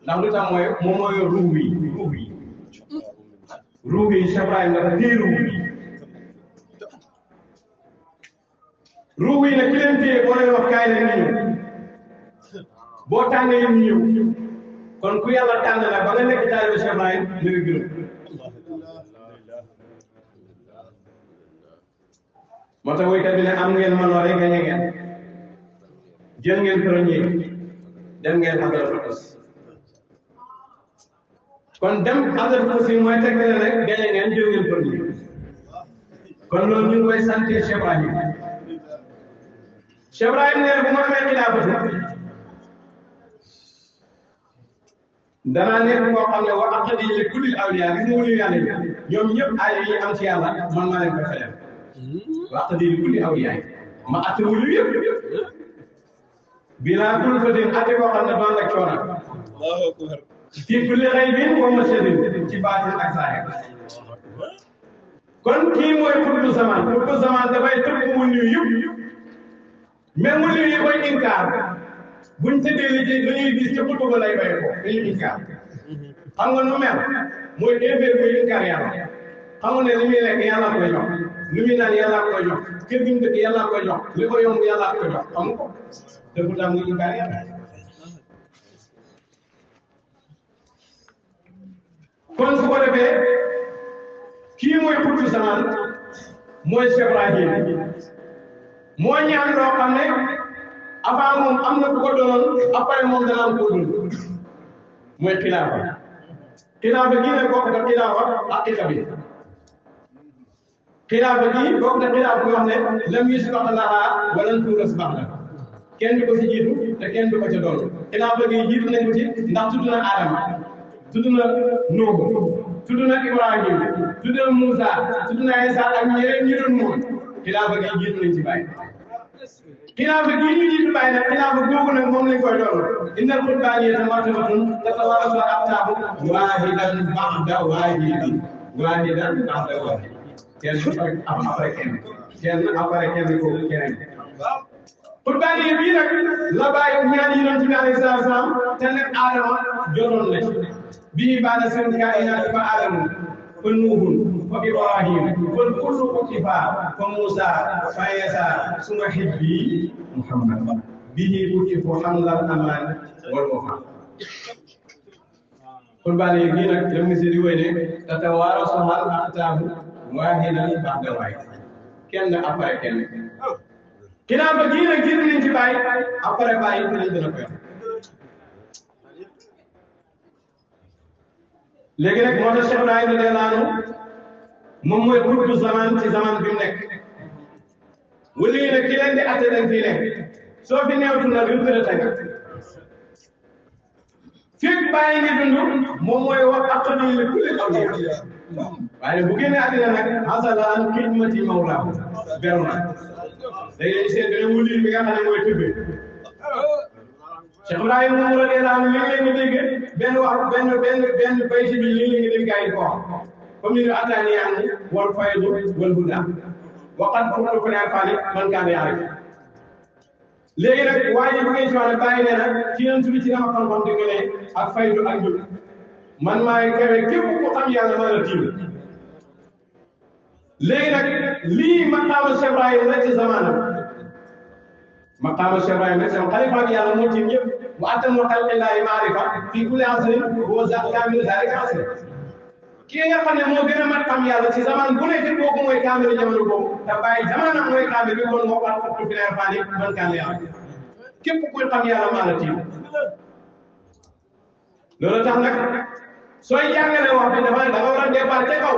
ndax lu tax mooy moom mooy yor ruux yi Cheikh Ibrahim dafa téye ruux yi nag ki leen téye boo leen wax kaay leen ñu ñëw boo tànnee yéen ñu ñëw kon ku yàlla tànn la ba nga nekk taalibe Cheikh Ibrahim na nga gërëm moo tax woykat bi ne am ngeen manoore gañe ngeen jël ngeen premier dem ngeen xadara fas kon dem xadara fas yi mooy teg ne rek gañe ngeen jël ngeen premier kon loolu ñu ngi koy sant Cheikh Ibrahim Cheikh Ibrahim nee bu ma amee xilaafatu danaa nekk koo xam ne wa aqdi li kulli awliya gis nga wëlu yàlla yi ñoom ñëpp ay yi am ci yàlla man maa leen koy fayal wa aqdi li kulli awliya ma atte wëlu yëpp bilaa kul fa din atte koo xam ne doon la coono Allahu akbar fi kulli ghaybin wa mashhadin ci baatin ak saahir kon kii mooy xutbu zaman dafay tëb wëlu yëpp mais wëlu yi koy inkaar buñ tëddee li ñuy gis ca xutbu ba lay bay ko dañuy inkaar xam nga nu mel mooy éffet muy inkaar yàlla xam nga ne li muy lekk yàlla koy jox li muy naan yàlla koy jox kër gi mu dëkk yàlla koy jox li ko yomb yàlla koy jox xam nga ko te pourtant muy inkaar yàlla kon su ko defee kii mooy xutbu zaman mooy Cheikh Ibrahim moo ñaan loo xam ne avant moom am na ku ko doonoon après moom dana am koo doon mooy xilaafa gi nag bokk na xilaafa haqiqa bi xilaafa gi bokk na xilaafa boo xam ne lam yusbax lahaa wa lam turas bax la kenn du ko ci jiitu te kenn du ko ca doon xilaafa gi jiitu nañ ko ci ndax tudd na Adama tudd na Nuuh tudd na Ibrahim tudd na Moussa tudd na Isa ak ñeneen ñi doon moom xilaafa gi jiitu nañ ci bàyyi xilaafa gi ñu jiitu bàyyi nag xilaafa googu nag moom lañ koy doon innal qurbaaniyata martabatun tatawarasu al-aqtaabu waahidan ba'da waahidin kenn après kenn kooku keneen qurbaaniya bii nag la bàyyi ñaan Yonent bi alayhi salaam te nag Aadama jotoon na ci bii baada seen kainaati fa aadamu fa nuuhun fa ibrahim wal kullu kutiba fa musa fa isa suma hibbi muhammad bihi kutibu hamlal aman wal wafa kon baa léegi nag la monsieur di woy ne tatawaarasu al aqtaabu waahidan ba'da waahid kenn après kenn ginnaaw ba gii nag gis nañ ci bàyyi après bàyyi ci lañ gën a koy léegi nag moo tax Cheikh Ibrahima radiyallahu anhu moom mooy xutbu zaman ci zaman bi mu nekk wala yi nag ki leen di atte dañ fii nekk soo fi neewtu nag yu gën a tënk fekk bàyyi ngi dund moom mooy wax aqdi li kulli awliya waaye bu génnee àddina nag asala an xidmati mawlaahu beru na day dañ seet beneen wuli bi nga xam ne mooy tëbbee Cheikh Ibrahima moom radiyallahu anhu li ngeen di dégg benn wax benn bayti bi li ngeen di gars yi ko wax comme ni ñu ataani yaani wal faydu wal huda waqad kuntu fi afani man kaana yaarif léegi nag waa ji bu ngeen ci wax ne bàyyi nee nag ci yéen tuuti ci dama xam-xam di ko ne ak faydu ak jub man maay kawe képp ku xam yàlla maa la tiim léegi nag lii maqaama Cheikh Ibrahima la ci zamaanam maqaama Cheikh Ibrahima sama xalifa bi yàlla moo tiim ñëpp mu attan wa xalqillaahi maarifa fii kulli asrin wa za kaamil zaalika asrin kii nga xam ne moo gën a mat xam yàlla ci zaman bu nekk kooku mooy kaamil jamono boobu te bàyyi jamono mooy kaamil bi kon moo war a fi leer faani man kaamil yàlla képp kuy xam yàlla maa la tiim loolu tax nag sooy jàngale wax bi dafa da nga war a départ ca kaw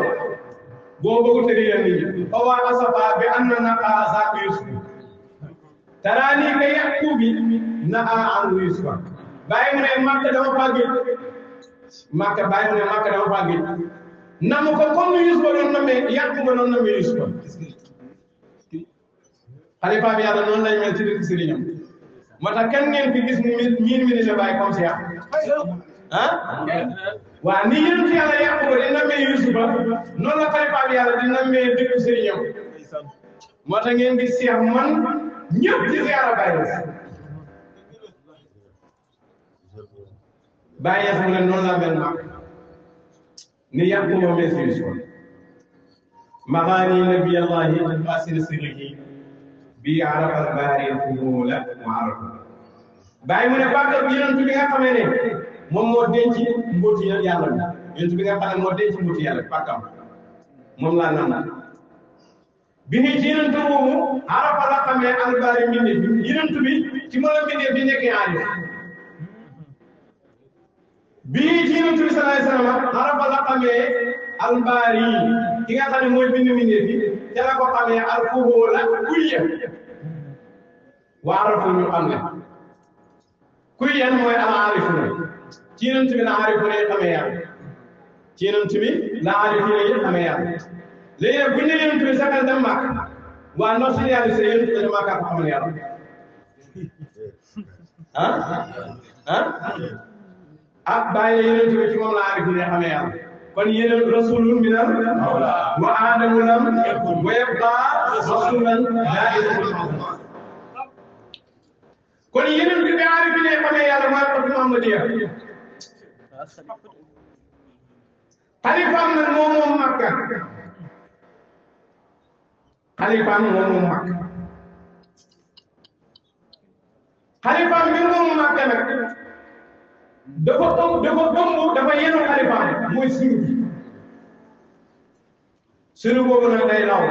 boo bëgg tëri leen nit ñi fa waa asafa bi an na naqaa saako Yusuf taraani ka yàqu bi naa an Yusufa bàyyi mu ne Makka dama faa géej Makka bàyyi mu ne Makka dama faa géej namu ko comme ni Yusufa doon namee yàqu ma noonu namee Yusufa xalifa bi yàlla noonu lañ mel ci dëkk sëriñam moo tax kenn ngeen fi gis miin mi ni la bàyyi comme Cheikh ah waaw ni yéen ci yàlla yàqu ba di namee Yusufa noonu la xalifa bi yàlla di namee dëkk sëriñam moo tax ngeen gis Cheikh man ñëpp ci ziara Baye mu ne noonu la mel mag ni yàqu ma mel si Yusufa maxaani nabiyallahi fasir sirrihi bi arafa al-baari al-fudula wa arafa Baye mu ne bàkkat yonent bi nga xamee ne moom moo denc mbóoti yàlla bi yonent bi nga xam ne moo denc mbóoti yàlla bàkkam moom laa naan bi ni ci yonent boobu arafa la xamee albaari mbindee bi yonent bi ci mën a mbindee bi nekkee aajo bii ci yonent bi sallallahu alayhi wasallam arafa la xamee albaari ki nga xam ne mooy bind mbindee bi ca la ko xamee alfuhula kulliya wa arafu ñu xam ne kulliyan mooy al-aarifuna ci yonent bi la aarifuna yi xamee yàlla ci yonent bi la aarifuna yi xamee yàlla léegi nag bu ñu nee yonent bi saxal dem màkk waa ndox si yàlla si yonent bi dañu màkk ak xamal yàlla ah bàyyi yonent bi ci moom la aarif ne xamee yàlla kon yéen rasulun minal wa aadamu lam yakun wa yabqa rasulan laa ilaha kon yonent bi aarif ne xamee yàlla mooy ko Muhammadiya xalifaam nag moom Makka xalifaam moom Makka xalifaam bi moom Makka nag dafa yenu xalifaam mooy sunu bi sunu boobu nag day law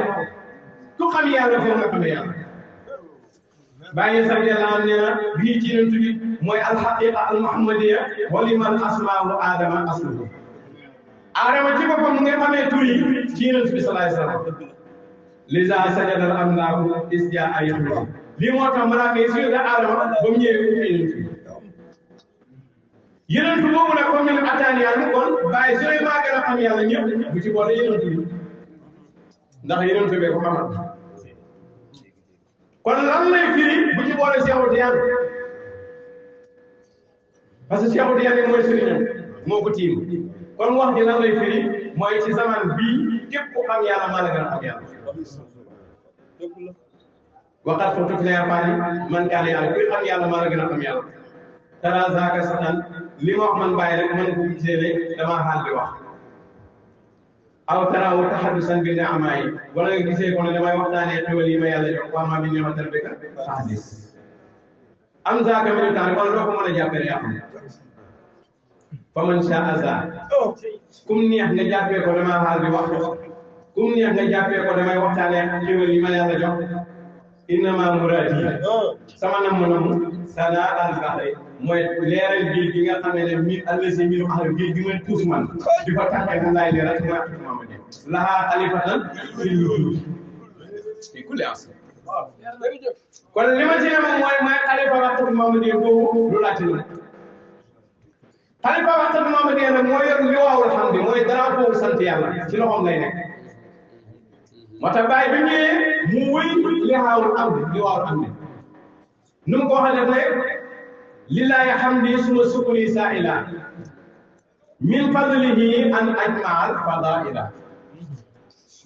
ku xam yàlla foofu nga xamee yàlla bàyyi sax yàlla am nee na bii ci yonent bi mooy alxaqiqa almuhammadiya wa liman asmaahu aadama asluhu aadama ci boppam mu nga xamee tur yi ci yonent bi sallallahu alayhi wasallam liza sajada al amlaaku isjaa ayatuha lii moo tax malaaka yi suñu aadama ba mu ñëwee ku yonent boobu nag comme ni ataani yàlla kon bàyyi su maa gën a xam yàlla ñëpp bu ci boole yonent bi ndax yonent bi ko xamal kon lan lay firi bu ci boole Cheikh Tidiane parce que Cheikh Tidiane mooy sëriñam moo ko tiim kon wax ji lan lay firi mooy ci zaman bii képp ku xam yàlla maa la gën a xam yàlla waxat ko tuuti leer faani man kaane yàlla kuy xam yàlla maa la gën a xam yàlla tara zaaka satan li ma wax man bàyyi rek man ko gisee ne damaa xaal di wax aw taraawu taxaddusan bi ni'maa yi wala nga gisee ko ne damay waxtaanee xéwal yi ma yàlla jox waa maa bi ni'mati rabbika fahaddis am zaaka min temps wala doo ko mën a jàppee yaa xam fa man shaa zaa kum neex nga jàppee ko damaa xaal di wax kum neex nga jàppee ko damay waxtaanee xéwal yi ma yàlla jox innama muraadi sama namm sana al-bahri mooy leeral géej gi nga xam ne mi allasi minu ahli géej gi may tuus man di fa tàkkee na laay leeral ci Muhammad lahaa xalifatan fil wujud fi kulli asr kon li ma ci ne moom mooy xalifa waxtu Muhammad boobu lu laajte la xalifa waxtu Muhammad nag mooy yor liwaawul hamdi mooy drapeau sant yàlla ci loxoom lay nekk moo tax bàyyi bi ñëwee mu wëy liwaawul hamdi nu mu ko waxee ne lillahi hamdi suma sukuri sa'ila min fadlihi an ajma'al fadaila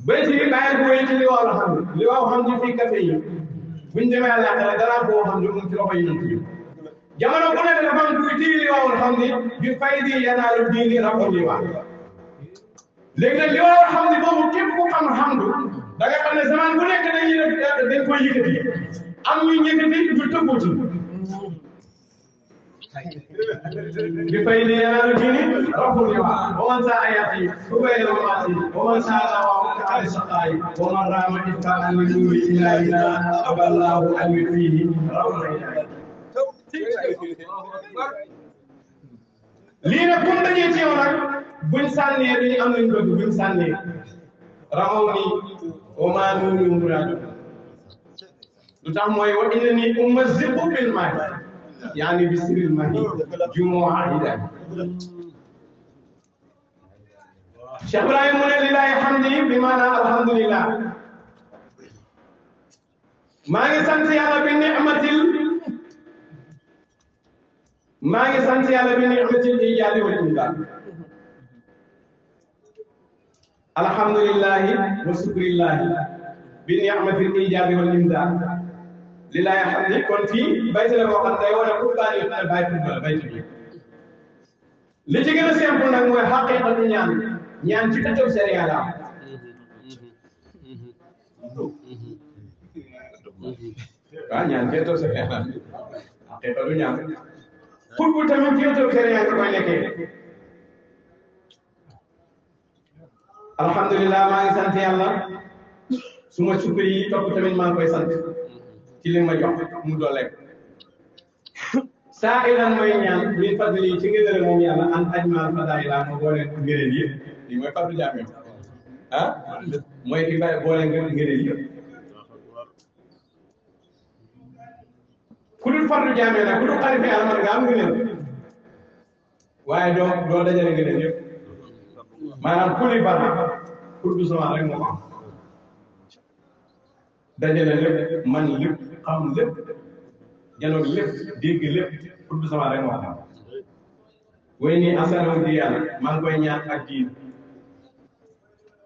bayti bi bàyyi ko wéy ci liwaawul hamdi fii kafe yi buñ demee àllaaxira dara boo xam ne mu ci loxo yi ñu jamono bu nekk dafa am kuy téye liwaawul hamdi bi faydi yanaalu diini rabbul liwaa léegi nag liwaawul hamdi boobu képp ku xam hamdu da nga xam ne zaman bu nekk dañ koy yëkkati am ñu yëkkati ñu tëbbu ci bi faydi yanaalu diini rabbul liwaa wa man saa ayaati ubayna maati wa man saa lawa ta'ala saqaay wa man raama itqaan li nuuri ilaahina aballahu an fiihi rabbul lii nag comme dañuy ci yow nag buñ sànnee dañu am nañ bëgg buñ sànnee raxaw ni wa maa nuuru muraadu lu tax mooy wa inna ni umazziqu bil maahi yaani bi sirril maahi jumu'ahidan Cheikh Ibrahim mu ne lillahi hamdi bi maanaam alhamdulillah maa ngi sant yàlla bi ni'matil ijaadi wal imdaad alhamdulillahi wa shukrillahi bi ni'matil ijaadi wal imdaad lillahi hamdi kon fii bayt la boo xam day wane pour baa yi ne bayt bi li ci gën a simple nag mooy xaqiiqatu ñaan ci tëjëb sariya la ñaan ci tëjëb sariya la xaqiiqatu ñaan pour bu tamit ci tëjëb sariya nga koy nekkee alhamdulillah maa ngi sant yàlla suma sukkur yi topp tamit maa ngi koy sant ci li ma jox mu dooleek saa ilan mooy ñaan min fadli ci ngëneel moom yàlla an ajmal fadaila ma boole ngëneel yëpp lii mooy fadlu jaam mooy ki bay boole ngëneel yëpp ku dul fadlu jaam nag ku dul xarife yàlla man nga am ngëneel waaye doo dajale ngëneel yëpp maanaam ku li baax pour du sama rek moo am dajale lépp man lépp xam lépp janoog lépp dégg lépp pour du sama rek moo am way nii asalaam di yàlla maa ngi koy ñaan ak diin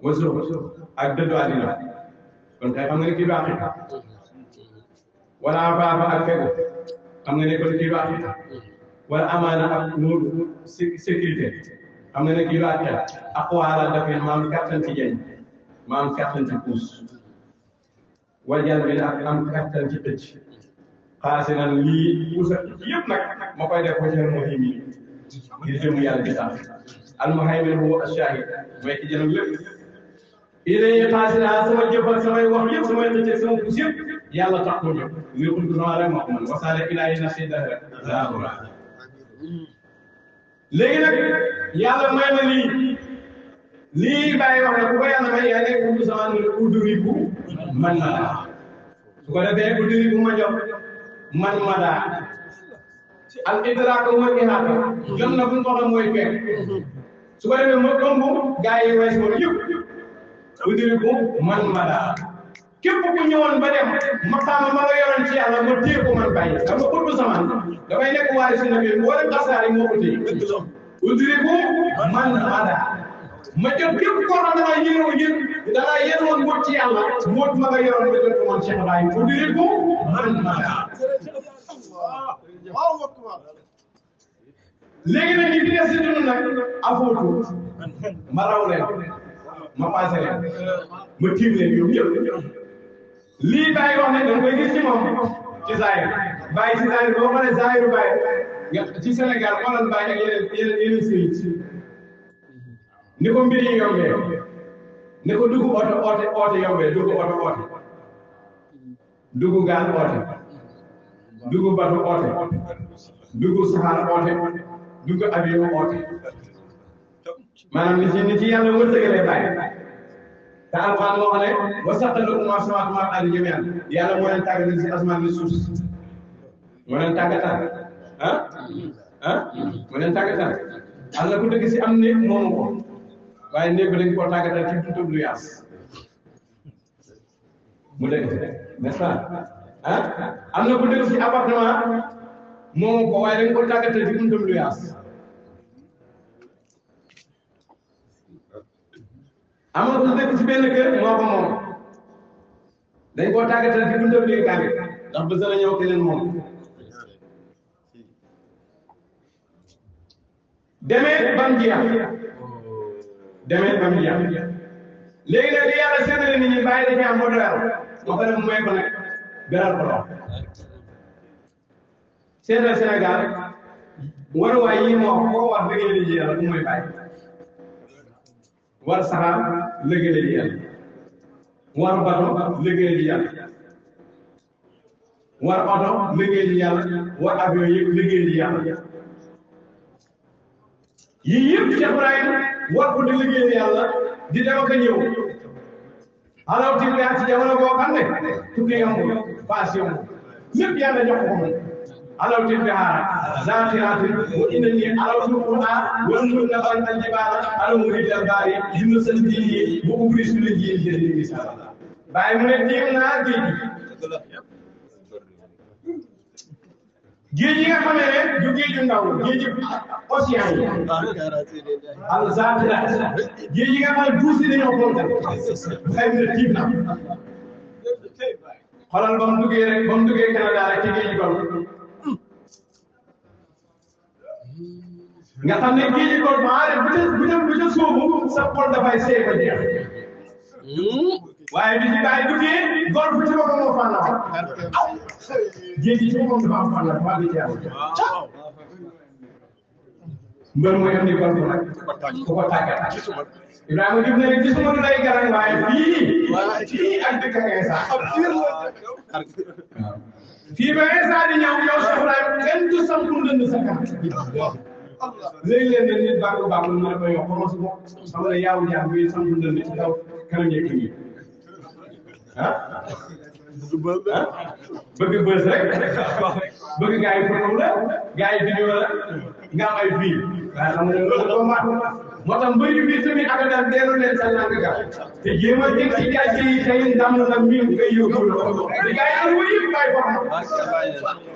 wasu ak dëddu àddina kon kay xam nga ne kii baax wala faafa ak fegu xam nga ne kon kii baax wala amaana ak nuuru sécurité xam nga ne kii baax ak waala dafin maam kattan ci jeñ maam kattan ci puus wajal bi ak am kattan ci tëj xaasi nan lii puusa yëpp nag ma koy def ko ci muhim yi ngir jëm yàlla bi tax almuhaymin huwa ash-shahid mooy ki jënam lépp ilay xaasina sama jëf ak samay wax yëpp samay xëcc ak sama puus yëpp yàlla tax ko jóg nekkul ko sama rek moo ko mën wasaale ilaahi nafsi dahra zaahura léegi nag yàlla may ma lii bàyyi wax ne bu ko yàlla may yaa nekk bu sama udriku man ma daa su ko defee udriku ma jox man ma daa al idraak mooy ihaata jot na bu ñu ko waxee mooy fekk su ko defee ma ëmb gaa yi wees moom yëpp udriku man ma daa képp ku ñëwoon ba dem maqaama ma nga yoroon ci yàlla ma téye ko man bàyyi xam nga pour zaman dafay nekk waaye si nabi wala xasaari moo ko téye udriku man ma daa ma jot képp koo xam ne dangaa yéenewoon mbóot ci yàlla mbóot ma nga yoroon ba jot ko man Cheikh Ibrahim udriku man ma daa léegi nag ñi fi des si dund nag afootu ma raw leen ma passé leen ma tiim leen ñoom ñëpp lii bàyyi wax ne da nga koy gis ci moom ci Zaire bàyyi ci Zaire boo xoolee Zaire bàyyi nga ci Sénégal xoolal bàyyi ak yeneen sëriñ ni ko mbir yi yombee ni ko dugg oote yombee dugg oote dugg gaal oote dugg bato oote dugg saxaar oote dugg avion oote maanaam ni ci yàlla wërsëgalee bàyyi te alxuraan moo xam ne wa saxxara lakum maa fi samaawaati wa maa fil ardi jamii'an yàlla moo leen tàggatal si asamaan ni suuf moo leen tàggatal moo leen tàggatal am na ku dëkk si am néeg moomu ko waaye néeg bi dañ koo tàggatal ci buntu lu yaas mu dëkk n'est-ce pas am na ku dëkk si appartement moomu ko waaye dañ koo tàggatal ci buntu lu yaas am na ku dëkk ci benn kër moo ko moom dañ koo tàggatal ci buntu lu yaas ndax bés dana ñëw keneen moom demee bam jeex léegi nag li yàlla séddale nit ñi bàyyi dañuy am ba doyal ba pare mu may ko nag beral ko dox seetal Sénégal waruwaay yi moo ko war liggéey ji yàlla bu muy bàyyi war saxaar liggéey ji yàlla war bato liggéey ji yàlla war oto liggéey ji yàlla war avion yëpp liggéey ji yàlla yii yëpp Cheikh Ibrahima war ko di liggéey yàlla di dem ak a ñëw alaw ti yaa ci jamono boo xam ne tukki yombul paas yombul lépp yàlla jox ko moom alaw ti bihaara zaakiraati wa innani alaw ti qur'aan wal munabban al jibaala alaw murid al baari jinnu seen diini bu ubri su la jiin jël ni sala bàyyi mu ne tiim naa géej yi nga xam ne du géeju ndaw géeju océan yi al zaakiraat géej yi nga xam ne duus yi dañoo kontaan xëy na tiim na xoolal ba mu duggee rek ba mu duggee Canada rek ci géej kon nga xam ne géej kon maa rek bu ca sóobu sa xol dafay seey ba jeex waaye bi ci bàyyi duggee golf ci boppam moo fànn géej gi ci boppam dafa am fànn dafa di jaar mbër mooy andi golf nag ku ko tàggat Ibrahima def na ne gisuma lu lay garan waaye fii ak dëkk ak Insa fii ba Insa di ñëw yow Cheikh Ibrahima kenn du sampu ndënd sa kanam léegi-léeg nag nit bàqu mu ne ko yow commencé ko xam nga yaawu jaar bi sampu ndënd ci kaw kanam yeeg yi bëgg bës rek bëgg gars yi photo la gars yi vidéo la nga am ay fii waaye xam nga loolu ko mat moo tax mbëri bi tamit ak daal dellu leen sa lang ga te jéem a jëg ci gàcce yi tey ndam la mi ngay yóbbu li gars yi wu yëpp bàyyi ko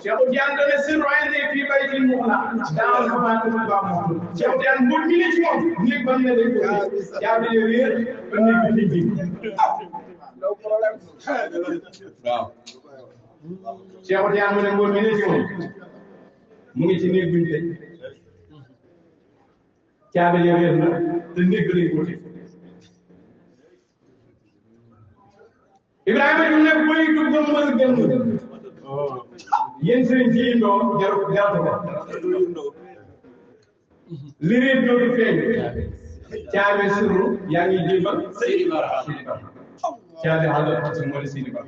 Cheikh Tidiane dana sirroyne fii bay fi mu la daaw ko ba ko ba mo Cheikh Tidiane bu mi ni ci moom néeg ba ne dañ ko yaa bi réer ba néeg bi fi no problème waaw Cheikh Tidiane mu ne mbir mi ne ci moom mu ngi ci néeg bi ñu tëj caabi ya réer na te néeg bi lañ ko tëj Ibrahima ñu ne boy dugg ba mën gën yéen sëriñ ci indoo jaratu ko li réer dootu feeñ caabi suru yaa ngi jébal caabi xaaral parce que moo di Sidi Ba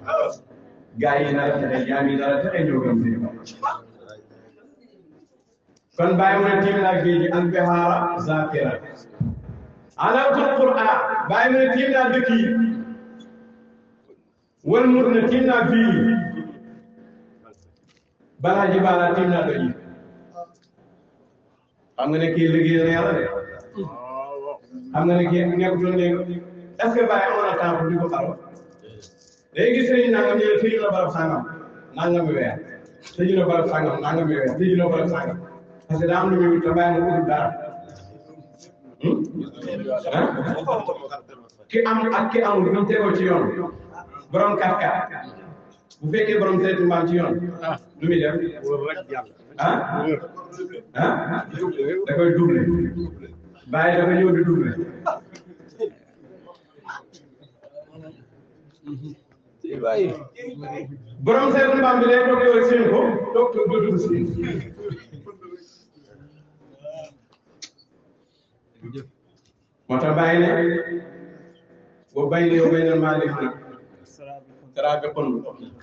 gars yi nar a fexe yaa ngi nar a fexe ñëw gëm Sidi Ba kon bàyyi mu ne tiim naa géej gi an bihaara zaakira alawtul qur'aan bàyyi mu ne tiim naa dëkk yi wal mur ne tiim naa fii balaa ji balaa tiim naa doj yi xam nga ne kii liggéey na yàlla de xam nga ne kii nekkutoon léegi est-ce que bàyyi amoon na temps pour di ko xaroo léegi gis nañu nangam ñu ne tëju na barab sangam nangami weer tëju na barab sangam nangami weer tëju na barab sangam parce que daa am lu muy wut te bàyyi ma utul dara ki am ak ki amul ñu tegoo ci yoon borom 4x4 bu fekkee borom seeti mbaam ci yoon lu muy def da koy double bàyyi dafa ñëw di double borom seeti mbaam bi day toog yow seen ko toog dootul si moo tax bàyyi ne boo bàyyi ne yow bay na maa def nag taraga kon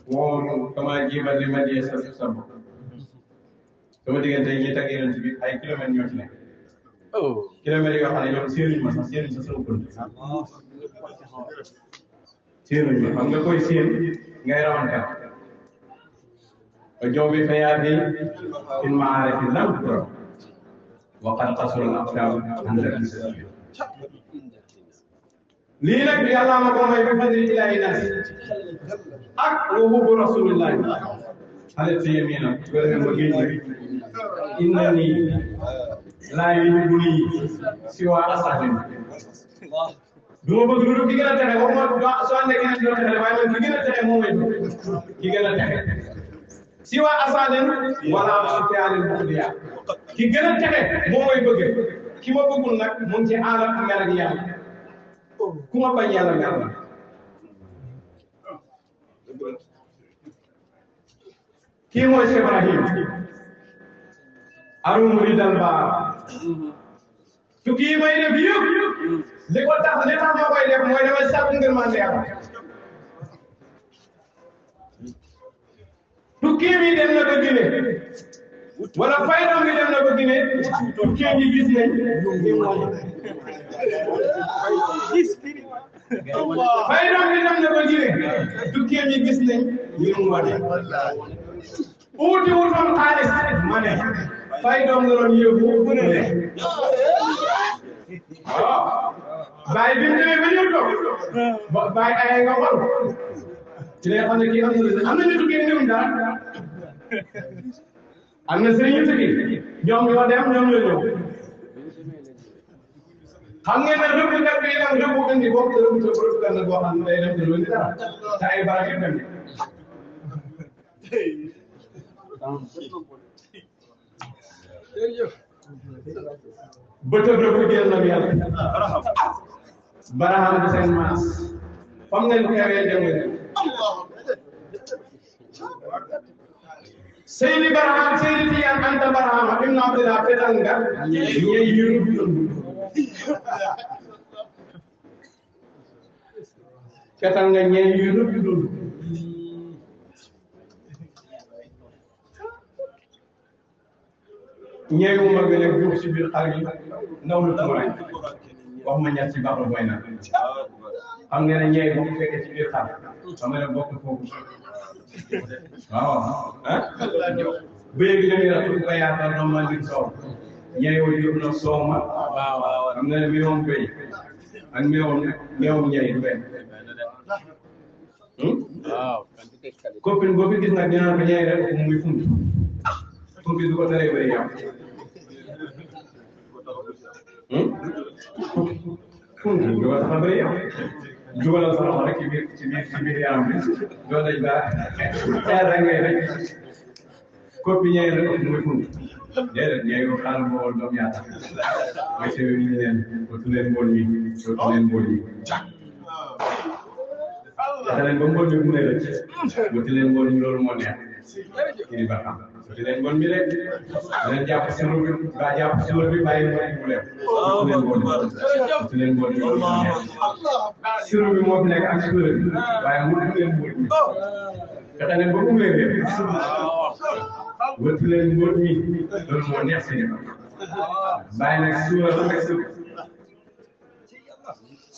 woo kama jiibal li ma dee sa sama diggante ñi tag yeneen bi ay kilomètres ñoo ci nekk kilomètres yoo xam ne ñoom séenuñu ma sax séenuñu sa sama kon séenuñu ma xam nga koy séen ngay rawante ba jow bi fa yaa bi in maarifi lam turam waqad qasura al aqdam an al lii nag yàlla ma ko may bi fadli ilaahi nas ak wa hubbu rasulillah xale si yemina gërëm ma géej gi innani laa yuhibbuni siwa asadin du ma bëgg lu ki gën a texe waxuma soo àndee keneen doo texe waaye man ki gën a texe moom may ki gën a texe siwa asadin wala sufyaanin buxdiya ki gën a texe moom may bëgg ki ma bëggul nag mu ngi ci aalam ak mer ak yàlla ku ma bañ yàlla mer na kii mooy Cheikh Ibrahim arum ridal baar tukki yi may def yëpp li ko tax li tax ma koy def mooy damay sàkku ngërmande yàlla tukki mi dem na ba Guinée wala fayda mi dem na ba Guinée tukki ñi gis nañ fayda mi dem na ba Guinée tukki ñi gis nañ ñu mu wane uuti wutoon xaalis ma ne fayda nga doon yóbbu bu ne waaw bàyyi bi mu demee ba ñëw toog bàyyi ay nga xool ci lay xam ne kii am na ñu tukki ndiwuñ dara am na sëriñ yu tukki ñoom ñoo dem ñoom ñoo ñëw xam ngeen ne rëbb kat bi dem rëbb indi bokk rëbb te rëbb kat nag boo xam ne day dem te lu indi dara te ay barab yu dem bëtëb rëbb génn na yàlla baraham bi seen maas fam ngeen xewee dem Seydi Barham Seydi Tijaan Anta Barham ibn Abdillah fetal nga ñey yuru fetal nga ñey yuru dund ñeewu ma gën a juux si biir xar yi ndaw lu tuuraay wax ma ñett ci baax la boy na xam ngeen ne ñeey bokk fekkee ci biir xar xam nga ne bokk foofu waaw ah bëy bi dañuy rafetlu ko yaakaar ñoom maa ngi soow ñeewul yëpp na soow ma waaw xam nga ne meewam bëy ak meewam ñeey du benn waaw copine boo fi gis nag ñu naan ko ñeey rek mu muy funki du ko teree bëri yow funki du ko tax a bëri yow jubalal sa loxo rek ci biir yaram bi doo daj dara ñaar rek ngay rek copie ñeey rek muy funki déedéet ñeey ko xaaral boo doom yaata mooy sewe ñu leen dootu leen mbool yi dootu leen mbool yi dafa leen ba mbool mi bu ne rek dootu leen mbool yi loolu moo neex kii di Barham dootu leen mbool mi rek leen jàpp silo bi ba jàpp silo bi bàyyi mbool yi mu leen dootu leen mbool yi loolu moo neex silo bi moo fi nekk ak silo bi waaye mu dootu leen mbool mi fexe leen ba mu leen rek dootu leen mbool mi loolu moo neex si ñëpp bàyyi nag suura la nekk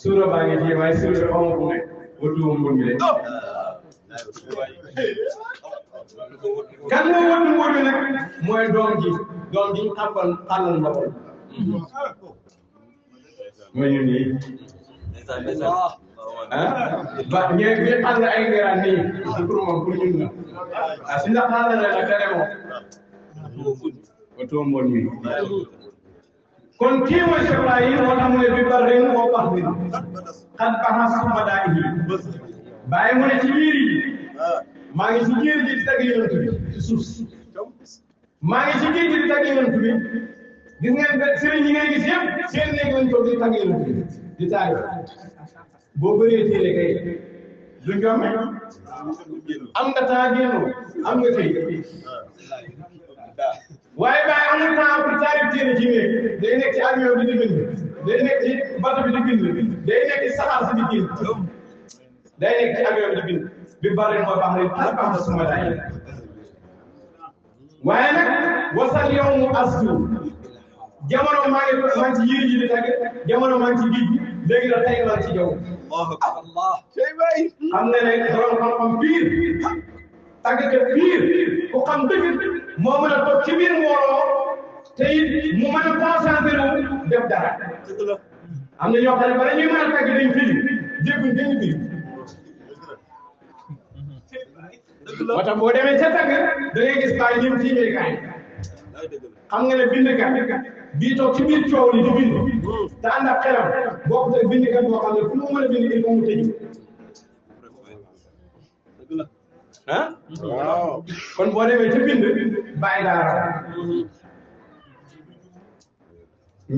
suura baa ngi ci waaye suura bi xamoo fu nekk wëtu mbool mi rek kan moo wëtu mbool mi nag mooy doom ji ñu xàppal xàllal mbool mooy ñun ñii ah ba ñeent ñi ànd ay ngiraan nii pour moom pour ñun la ah si ndax xaaral la la tere moom wëtu mbool mi kon kii mooy Cheikh Ibrahim moo tax mu ne bi ba ren moo baax bi xat baax na sama daa indi bàyyi mu ne ci biir yi maa ngi ci géej gi di tagg yonent bi ci suuf si maa ngi ci géej gi di tagg yonent bi gis ngeen sëriñ yi ngay gis yëpp seen néeg lañ toog di tagg yonent bi di taal boo bëree téere kay du njome am nga temps génnoo am nga kay waaye baay amul temps pour taarif téere ci néeg day nekk ci avion bi di bind day nekk ci bato bi di bind day nekk ci saxaar si di bind day nekk ci avion bi di bind bi bari moo baax rek tas baax na suma daay waaye nag wasal yow mu astu jamono maa ngi ci yéri ji di tagg jamono maa ngi ci géej gi léegi nag tey maa ngi ci jaww Allah xam nga ne borom xam-xam biir tàggkat biir ku xam dëgg moo mën a toog ci biir mbooloo te it mu mën a concentré wu def dara am na ñoo xam ne bala ñuy mën a tàgg dañ firi dégguñ benn biir moo tax boo demee ca tàgg da ngay gis bàyyi ñim tiimee kaay xam nga ne bindkat bii toog ci biir coow li di bind te ànd ak xelam bokkut ak bindkat boo xam ne fu mu mën a bind il faut mu tëj ah waaw kon boo demee ci bind bàyyi daara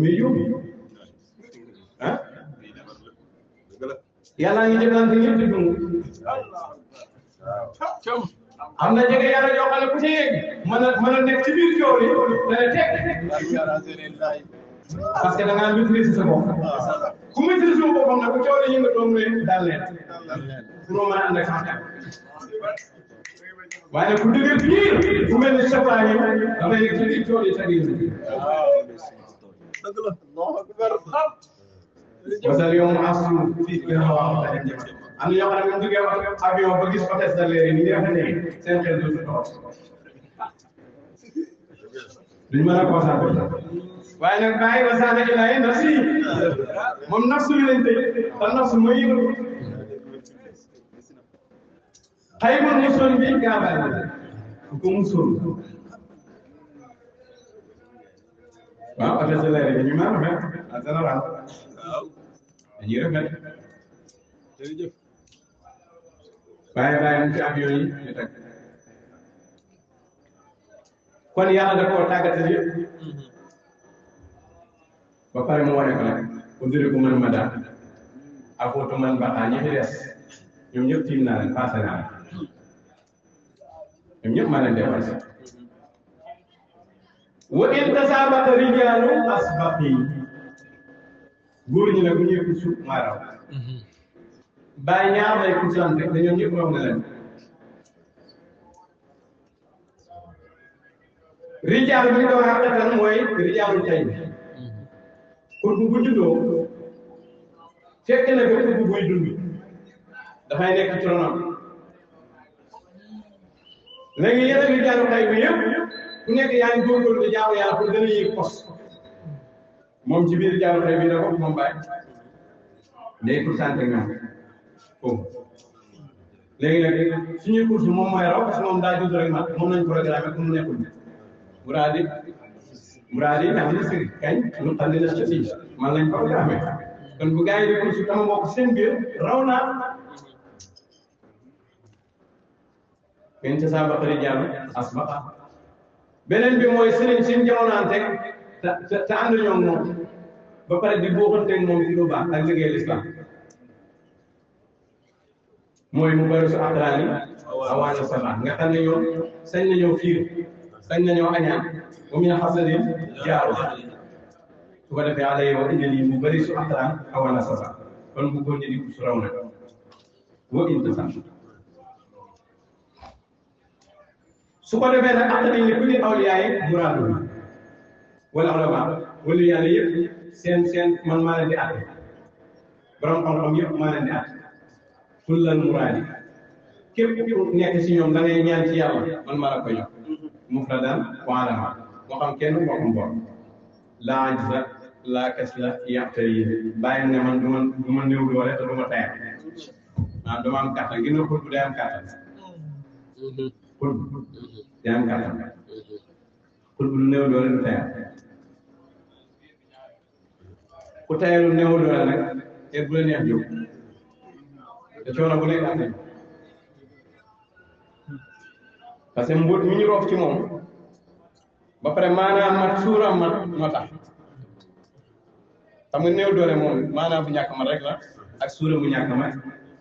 mais yóbbu ah yàlla ngi jëflante ñëpp di dund am na jege yàlla yoo xam ne ku ci yegg mën a nekk ci biir coow li dana teg parce que da ngaa maîtriser sa bopp ku maîtriser wu boppam nag bu coow li yëngatoo mu ne daal leen pour mën a ànd ak xam-xam waaye ku dëgër biir ku mel ni chafaa yi damay nekk ci biir coow li teg yi wasal yow mu asu fii bi nga xaw a am na ñoo xam ne bu ñu duggee avion ba gis hôtesse de l'air yi ni nga xam ne seen xel du si toog duñ mën a concentré waaye nag bàyyi ba saa nekk naa nafsi moom nafsu bi lañ tëj te nafsu mooy yëngu xëy na musoon bi gaabal ko musoon waaw hôtesse de l'air yi ñu mën a rafet en général dañuy rafet jërëjëf bàyyi mu ci avion yi ñu teg kon yàlla da koo tàggatal yëpp ba pare mu wane ko nag ku ndiri ku mën ma daal ak wutu man baaxaa ñi fi des ñoom ñëpp tiim naa leen passé naa ñoom ñëpp maa leen dépassé wa in tasaabaqa rijaalu asbaqi góor ñi nag bu ñuy kursu maa raw bàyyi ñaar lay kursante te ñoom ñëpp raw na leen rijaal bi ko xaqatan mooy rijaalu tey pour bu juddoo fekk na ko pour buy dund dafay nekk ci ronam léegi yeneen rijaalu tey bi yëpp ku nekk yaa ngi góorgóorlu di jaamu yàlla pour gën a yéeg pos moom ci biir rijaalu tey bi da ko moom bàyyi day kursante ñoom foofu léegi nag suñuy course moom mooy raw parce que moom daa judd rek moom nañ programme pour mu nekkul muraadi am na sëriñ kañ lu xam ne na ci man lañ programme kon bu gars yi di course dama bokk seen biir raw naa kenn ca saa baqari jàll asbaqa beneen bi mooy sëriñ seen jamonoanteeg te ànd ñoom moom ba pare di booxanteeg moom ci lu baax ak liggéey l'islam mooy mu bëri su àqalaani awaana sabaa nga xam ne ñoom sañ nañoo fiir sañ nañoo añaan ba mu ñu xasadin jaaru su ko defee ala yow indi lii mu bëri su àqalaan awaana sabaa kon bu góor ñi di su raw nag wa intasam su ko defee nag àq nañ ne ku di awliyaa yi muraadu wala ulama wala yàlla yëpp seen man maa leen di àtte borom xam-xam yëpp maa leen di àtte kullal muraadi képp ku nekk si ñoom da ngay ñaan ci yàlla man maa la ko jox mufradan wa alama moo xam kenn moo xam borom laa ajza laa kasla yàqte yi bàyyi ne man du ma néew doole te du ma tayal du ma am kàttan gën a xul bu day am kàttan xul day am kàttan xul bu néew doole du tayal ku tayalu néew doole nag et bu la neex jóg te coono bu nekk am nañ parce que mbóot mi ñu roof ci moom ba pare maanaam mat suuram mat moo tax xam nga néew doole moom maanaam bu ñàkk mat rek la ak suura bu ñàkk mat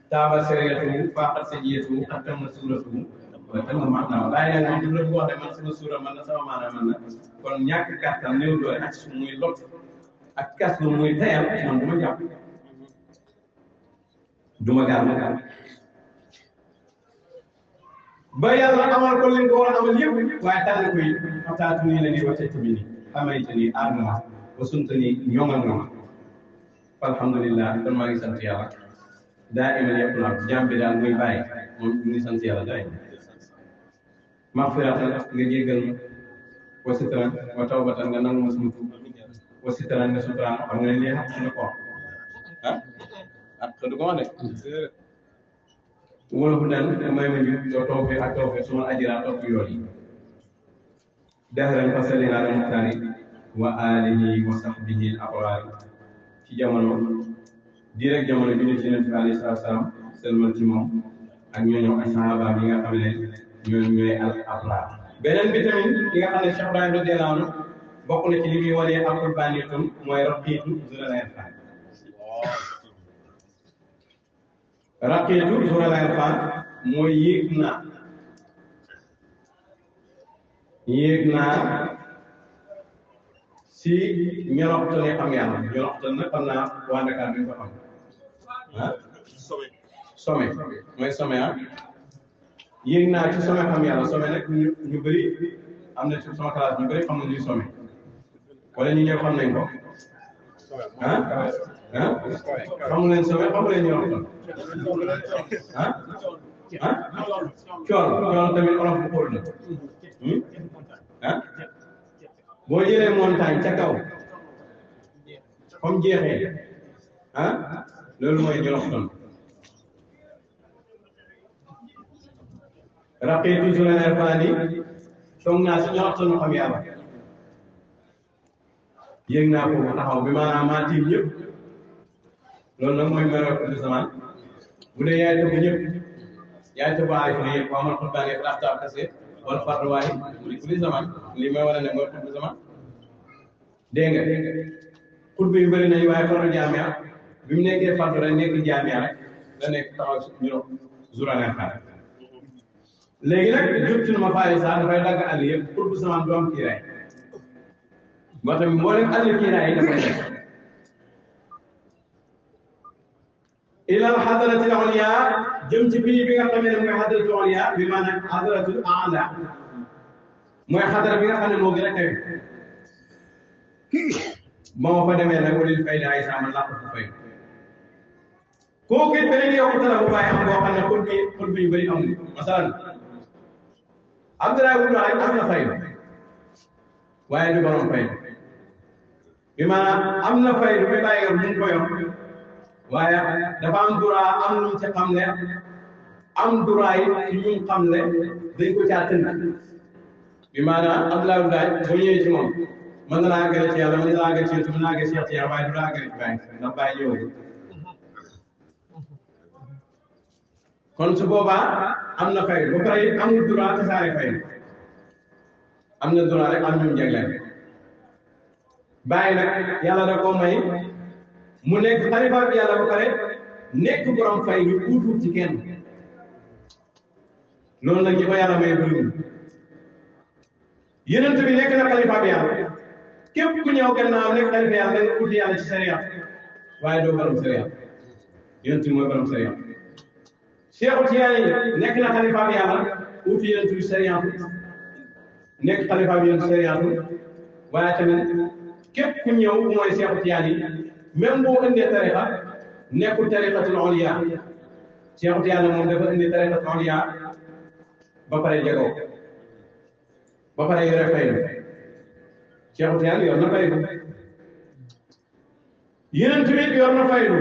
taaba seriyatu faaxat sa jiyatu ak tam na suuratu wala tam na maanaam waaye nag moom du la bu wax ne man sama suura man na sama maanaam man na kon ñàkk kàttan néew doole ak su muy lot ak kas lu muy tayal man du ma jàpp du ma gaal ba yàlla amal ko li nga ko war a amal yëpp waaye tànn ko yi xataatu nii la ni wacce bi ni amayta ni aar nga ma ba sunta ni ñoŋal nga ma alhamdulilah kon maa ngi sant yàlla daa iman yëpp naa jàmm bi daal muy bàyyi moom ñu ngi sant yàlla day maxfiratan nga jéggal ma wa sitran wa tawbatan nga nangu ma suma tuub wa sitran nga suturaan xam nga ne lii xaq suñu ko du ko wax de wala bu daan may ma ñu doo tawfee ak tawfee suma ajira topp yoon yi dahran fasalli ala muxtaari wa alihi wa sahbihi al abraar ci jamono di rek jamono bi ne ci Yonent bi alayhi salaatu salaam selmal ci moom ak ñooñu ay sahaaba yi nga xam ne ñooy al abraar beneen bi tamit ki nga xam ne Cheikh Ibrahima radiyallahu anhu bokk na ci li muy wanee ak urbaniyatum mooy raqiitu zulal irfan raqiitu zulal irfan mooy yéeg naa si ñoroxtal yi xam yàlla ñoroxtal nag xam naa waa Dakar bi ko xam ah sommet mooy sommet ah yéeg naa ci sommet xam yàlla sommet nag ñu bëri am na ci sama classe ñu bëri xam nañu sommet wala ñu ñëw xam nañ ko xamu leen sommet xamu leen ñoroxtal coon tamit olof bu xóol la boo jëlee montagne ca kaw comme jeexee loolu mooy ñoroxtal raqiitu zulal irfani toog naa si ñoroxtal mu xam yàlla yéeg naa ko bu taxaw bi maanaam maa tiim ñëpp loolu nag mooy melo du zaman bu dee yaay tëbb ñëpp yaay tëbb aay fa yëpp waa man xutbaa nge laxtaab kase wala farduwaay li kulli zaman li may war a ne mooy xutbu zaman dégg nga xutbu yu bëri nañu waaye fardu jaamia bi mu nekkee fardu rek nekk jaamia rek la nekk taxaw si ñu zulal irfani léegi nag jottu na ma faale sax dafay dagg àll yëpp xutbu zaman du am kiiraay moo tax mboolem àll kiiraay yi dafay def ilal xadaratil ulya jëm ci bii bi nga xamee ne mooy xadaratul ulya bi maanaam xadaratul aala mooy xadara bi nga xam ne moo gën a kawe ba ma fa demee nag walil fayda ay sama làq fu fay kooku it beneen yokkute la bu bàyyi am boo xam ne xut bi yu bëri amul masalan Abdoulaye Wulu rek am na fayda waaye du borom fayda bi maanaam am na fayda bi bàyyi nga mun ko yokk waaye dafa am droit am lu ci xam ne am droit yi ñu xam ne dañ ko caa tënk bi maanaam Abdoulaye Wulu boo ñëwee ci moom mën na laa àggale ci yàlla mën na laa àggale ci yàlla mën na laa àggale ci yàlla waaye du laa àggale ci bàyyi ndax bàyyi ñëwul kon su boobaa am na fay ba pare amul droit tasaare fay am na droit rek am ñu jagleel bàyyi nag yàlla da ko may mu nekk xalifa bi yàlla ba pare nekk borom fay ñu uutul ci kenn loolu nag ñi ko yàlla may bëriwul Yonent bi nekk na xalifa bi yàlla képp ku ñëw gannaaw nekk xalifa yàlla da nga uti yàlla ci sariya waaye doo borom sariya Yonent bi mooy borom sariya Cheikh Tidiane nekk na xalifa bi yàlla uti Yonent bi sariya nekk xalifa bi Yonent sariya waaye tamit képp ku ñëw mooy Cheikh Tidiane même boo indee tariqa nekkul tariqatul ulya Cheikh Tidiane moom dafa indi tariqatul ulya ba pare jagoo ba pare yore fayda Cheikh Tidiane yor na faydu Yonent bi yor na faydu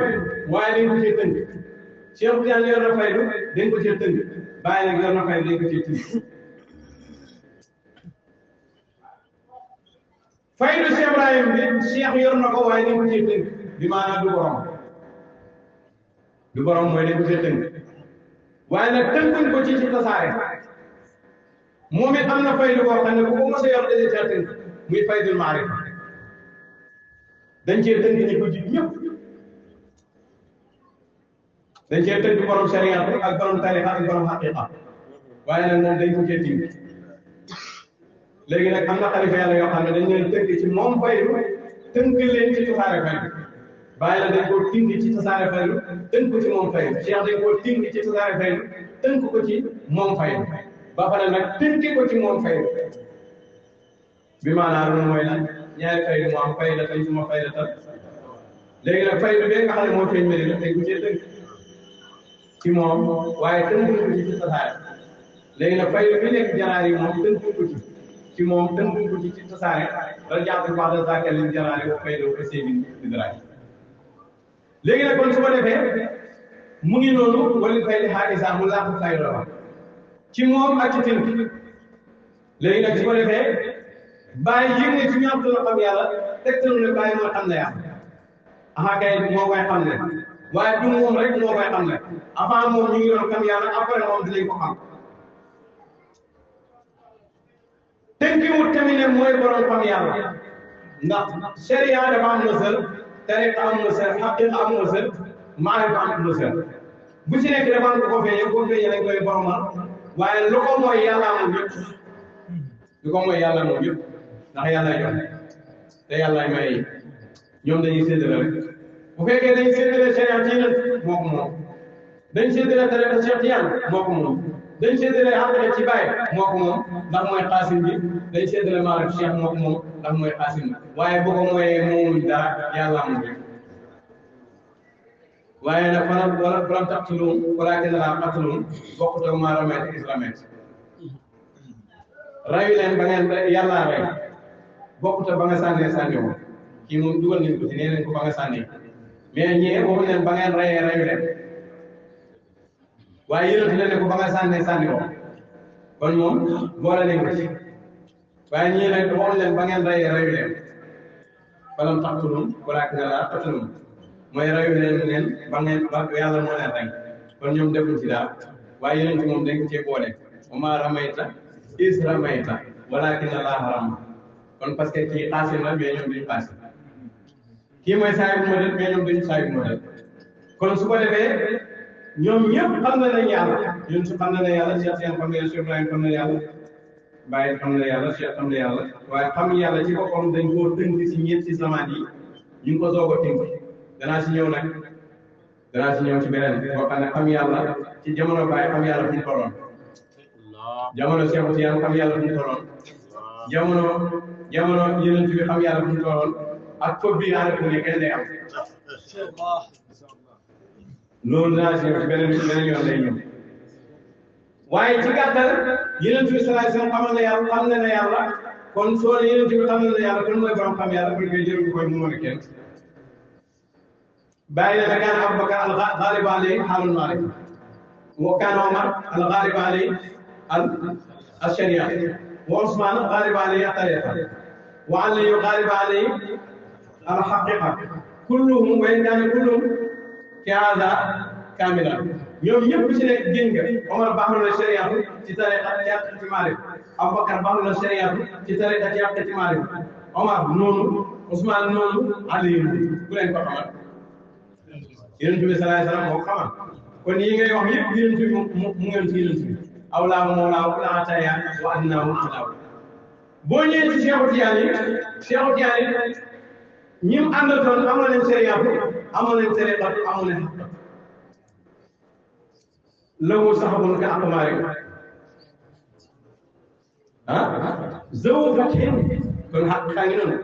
waaye dañ ko cee tënk Cheikh Tidiane yor na faydu dañ ko cee tënk Baye nag yor na faydu dañ ko cee tënk faydu Cheikh Ibrahim bi Cheikh yor na ko waaye dañ ko cee tënk bi maanaam du borom mooy dañ ko cee tënk waaye nag tënkuñ ko ci tasaare moom it am na faydu boo xam ne bu ko mos a yor dañuy caa tënk muy faydul maarifa dañ cee tënk ñi ko jiit ñëpp dañ cee tënk borom sharia ak borom tarixa ak borom xaqiqa waaye nag moom dañ ko cee tënk léegi nag am na xalifa yàlla yoo xam ne dañ leen tënk ci moom faydu tënk leen ci tasaare faydu bàyyi la dañ koo tënk ci tasaare faydu tënk ko ci moom faydu cheikh dañ koo tënk ci tasaare faydu tënk ko ci moom faydu ba pare nag tënki ko ci moom faydu bi maanaam loolu mooy lan ñaari faydu moo am fayda tey suma fayda tal léegi nag faydu bee nga xam ne moo feeñ mel ni dañ ko cee tënk ci moom waaye tënkuñ ko ci tasaare léegi nag faydu bi nekk janaar yi moom tënkuñ ko ci moom tënkuñ ko ci tasaare la jàpp wax da zakal li janaar yi faydu ko seeni di dara léegi nag kon su ko defee mu ngi noonu wala faydi xaadisa mu laaxu faydu la wax ci moom ak ci tënk léegi nag su ko defee bàyyi yëg ne ci ñaar la xam yàlla tegtalu ne bàyyi moo xam ne yàlla aha kay moo koy xam ne waaye du moom rek moo koy xam ne avant moom ñu ngi doon xam yàlla après moom dinañ ko xam tënkiwut tamit ne mooy borom xam yàlla ndax sharia dafa am na sër tariqa am na sër xaqiqa am na sër maarifa am na sër bu ci nekk dafa am ko feeñee lañ koy boromal waaye lu ko mooy yàlla moom yëpp lu ko mooy yàlla moom yëpp ndax yàllaay joxe te yàllaay may ñoom dañuy séddale rek bu fekkee dañ séddale sharia ci yeneen moo ko moom dañ séddale tariqa Cheikh Tijaan moo ko moom dañ séddale xaqiqa ci Baay moo ko moom ndax mooy xaasim bi dañ séddale maarif Cheikh moo ko moom ndax mooy xaasim bi waaye bu ko mooyee moomuñ dara yàlla moom yëpp waaye nag wala borom taqtuluun walaakin laa taqtuluun bokkut ak maa ramayta iz ramayta rayu leen ba ngeen yàlla rey bokkut ak ba nga sànni woon kii moom dugal nañ ko ci nee nañ ko ba nga sànni mais ñee waxuñ leen ba ngeen reyee rayu leen waaye yënatu leen ne ko ba nga sànni woon kon moom boole nañ ko ci waaye ñii nag waxuñ leen ba ngeen reyee rayu leen falam taqtuluun walaakin laa taqtuluun mooy rayu leen ba yàlla moo leen rey kon ñoom defuñ ci daal waaye yonent moom dañ ko cee boole wa maa ramayta iz ramayta walaakinna Allaaha rama kon parce que kii xaasim la mais ñoom duñu xaasim kii mooy saahibu modèle mais ñoom duñu saahibu modèle kon su ko defee ñoom ñëpp xam nañ yàlla ñun su xam nañ yàlla Cheikh Tijaan xam na yàlla Cheikh Ibrahim xam na yàlla Baye xam na yàlla Cheikh xam na yàlla waaye xam yàlla ci boppam dañ koo tënk ci ñeenti zaman yi ñu ngi ko soog a tënk danaa si ñëw nag danaa si ñëw ci beneen boo xam ne xam yàlla ci jamono Baye xam yàlla fu mu tolloon jamono Cheikh Tijaan xam yàlla fu mu tolloon jamono yeneen bi xam yàlla fu mu tolloon ak foofu bii daanaka ne kenn day am loolu danaa si ñëw ci beneen yoon lay ñëw waaye ci gàttal yeneen bi sallallahu alayhi wasallam xamal na yàlla xam na ne yàlla kon soo ne yeneen bi xam na yàlla kon mooy borom xam yàlla buñ koy jël koy mu mën a kenn bàyyi na kaana Abubakar al-ghalib alayhi haalul maarifa wa kaana Umar al-ghalib alayhi al-shari'a wa Usman al-ghalib alayhi at-tariqa wa Ali al-ghalib alayhi al-haqiqa kulluhum wa in kaana kulluhum fi haadha kaamilan ñoom ñëpp ci nekk génn nga Omar baaxul na sharia ci tariqa ci àq ci maarifa Abubakar baaxul na sharia ci tariqa ci àq ci maarifa Omar noonu Usman noonu Ali ku leen ko xamal Yonent bi sallallahu alayhi wasallam moo xamal kon yi ngay wax yëpp Yonent bi mu ngeen ci Yonent bi awlaa mawlaa la ataya wa adnaahu alaaw boo ñëwee ci Cheikh Tijaan ñi mu àndatoon amoon nañ sharia amoon nañ tariqa amoon nañ lahu saxabun ka aqmaari zawu fathin kon xaq xaa ngi noonu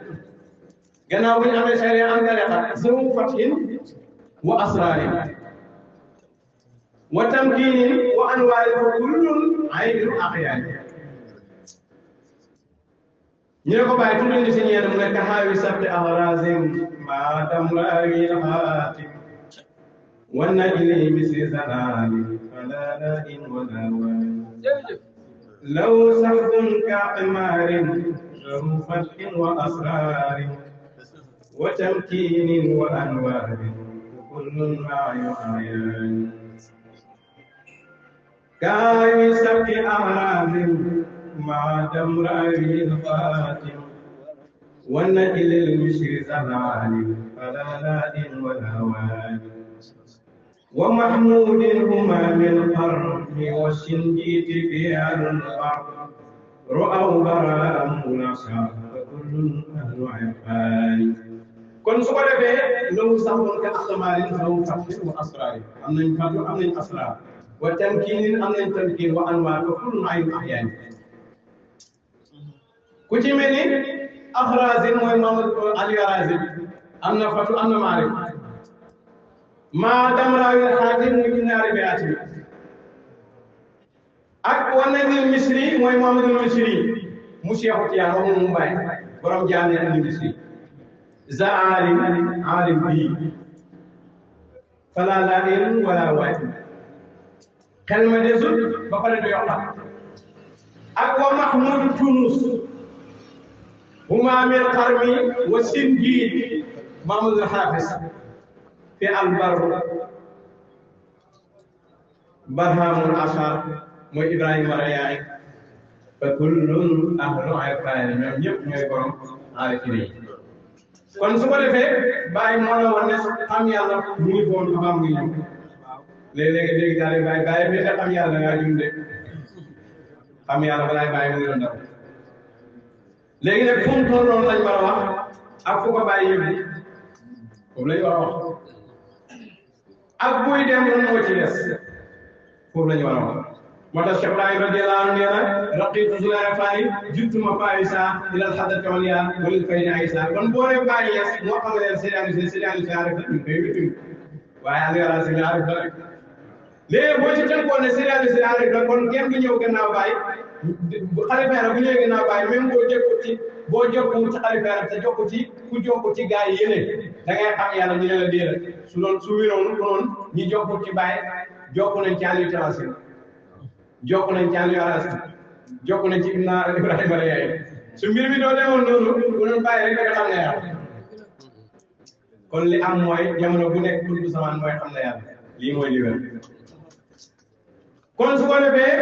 gannaaw bu ñu amee sharia am tariqa zawu fathin wa asraari wa tamkiinin wa anwaari fa kullun aynul axyaani ñu ne ko bàyyi tudd ñu si ñeent mu ne kahaawi sabti axraazin maa damraawi xaatim wa najli misli zanaani falaa laa'in walaa waan law saxbun ka qimaarin zaru fathin wa asraarin wa tamkiinin wa anwaarin كل عيان كاوي سبك أعراض مع دمرائي الخاتم والنجل المشرز العالي فلا لاد ولا والي ومحمود هما من القرن والشنجيت في الأرض رؤوا براء مناصر فكل أهل عرفان kon su ko defee loolu sax doon ka axtamaalin xaw fatxin wa asraar am nañ fàttu am nañ asraar wa tamkiinin am nañ tamkiin wa anwaar fa kullun aynu axyaan ku ci mel ni axraazin mooy Mamadou Ali Razin am na fàttu am na maarif maa damraawil xaatim mu ci ñaari bayaat bi ak wa nazil misri mooy Mamadou Misri mu Cheikhu Tiyaan waxu mu bàyyi borom jaane andi misri za alim bii fala laain wala waay xel ma desul ba pare du yokkat ak wa mahmud tunus huma min xarmi wa sinjiid mahmud al-hafiz fi albar barhamul asar mooy ibrahima rayaay fa kullun ahlu ayfaani ñoom ñëpp ñooy borom aarifine yi kon su ko defee bàyyi moo la woon ne xam yàlla mu ngi foon avant muy ñëw léegi daal di bàyyi bi xam yàlla da ngaa jum de xam yàlla balaay bàyyi mu ngi doon daw léegi nag fu mu tolloon lañ war a wax ak fu ko bàyyi yëngu foofu lañ war a wax ak buy dem lan moo ci des foofu lañ war a wax moo tax Cheikh Ibrahim radiyallahu anhu nee na raqitu zulana fani juttuma faisa ila alhadrati waliya walil fayni aisa kon boo ne bàyyi yes moo xam ne sédani arif la ñu koy wéttu waaye Ali Razin arif la rek léegi boo ci tënkoon ne sédani arif la kon kenn du ñëw gannaaw bàyyi xalifa bu ñëwee gannaaw bàyyi même boo jokku ci xalifa te jokku ci ku jokku ci gaa yi yéene da ngay xam yàlla ñu ne la déedéet su wiroon ko noonu ñi jokku ci bàyyi jokku nañ ci Aliou Talassi jokk nañ ci Aliou Aras jokk nañ ci Ibrahima Rayaay su mbir mi doo demoon noonu bu doon bàyyi rek nga xam ne yàlla kon li am mooy jamono bu nekk pour bu samaan mooy xam ne yàlla lii mooy li wér kon su ko defee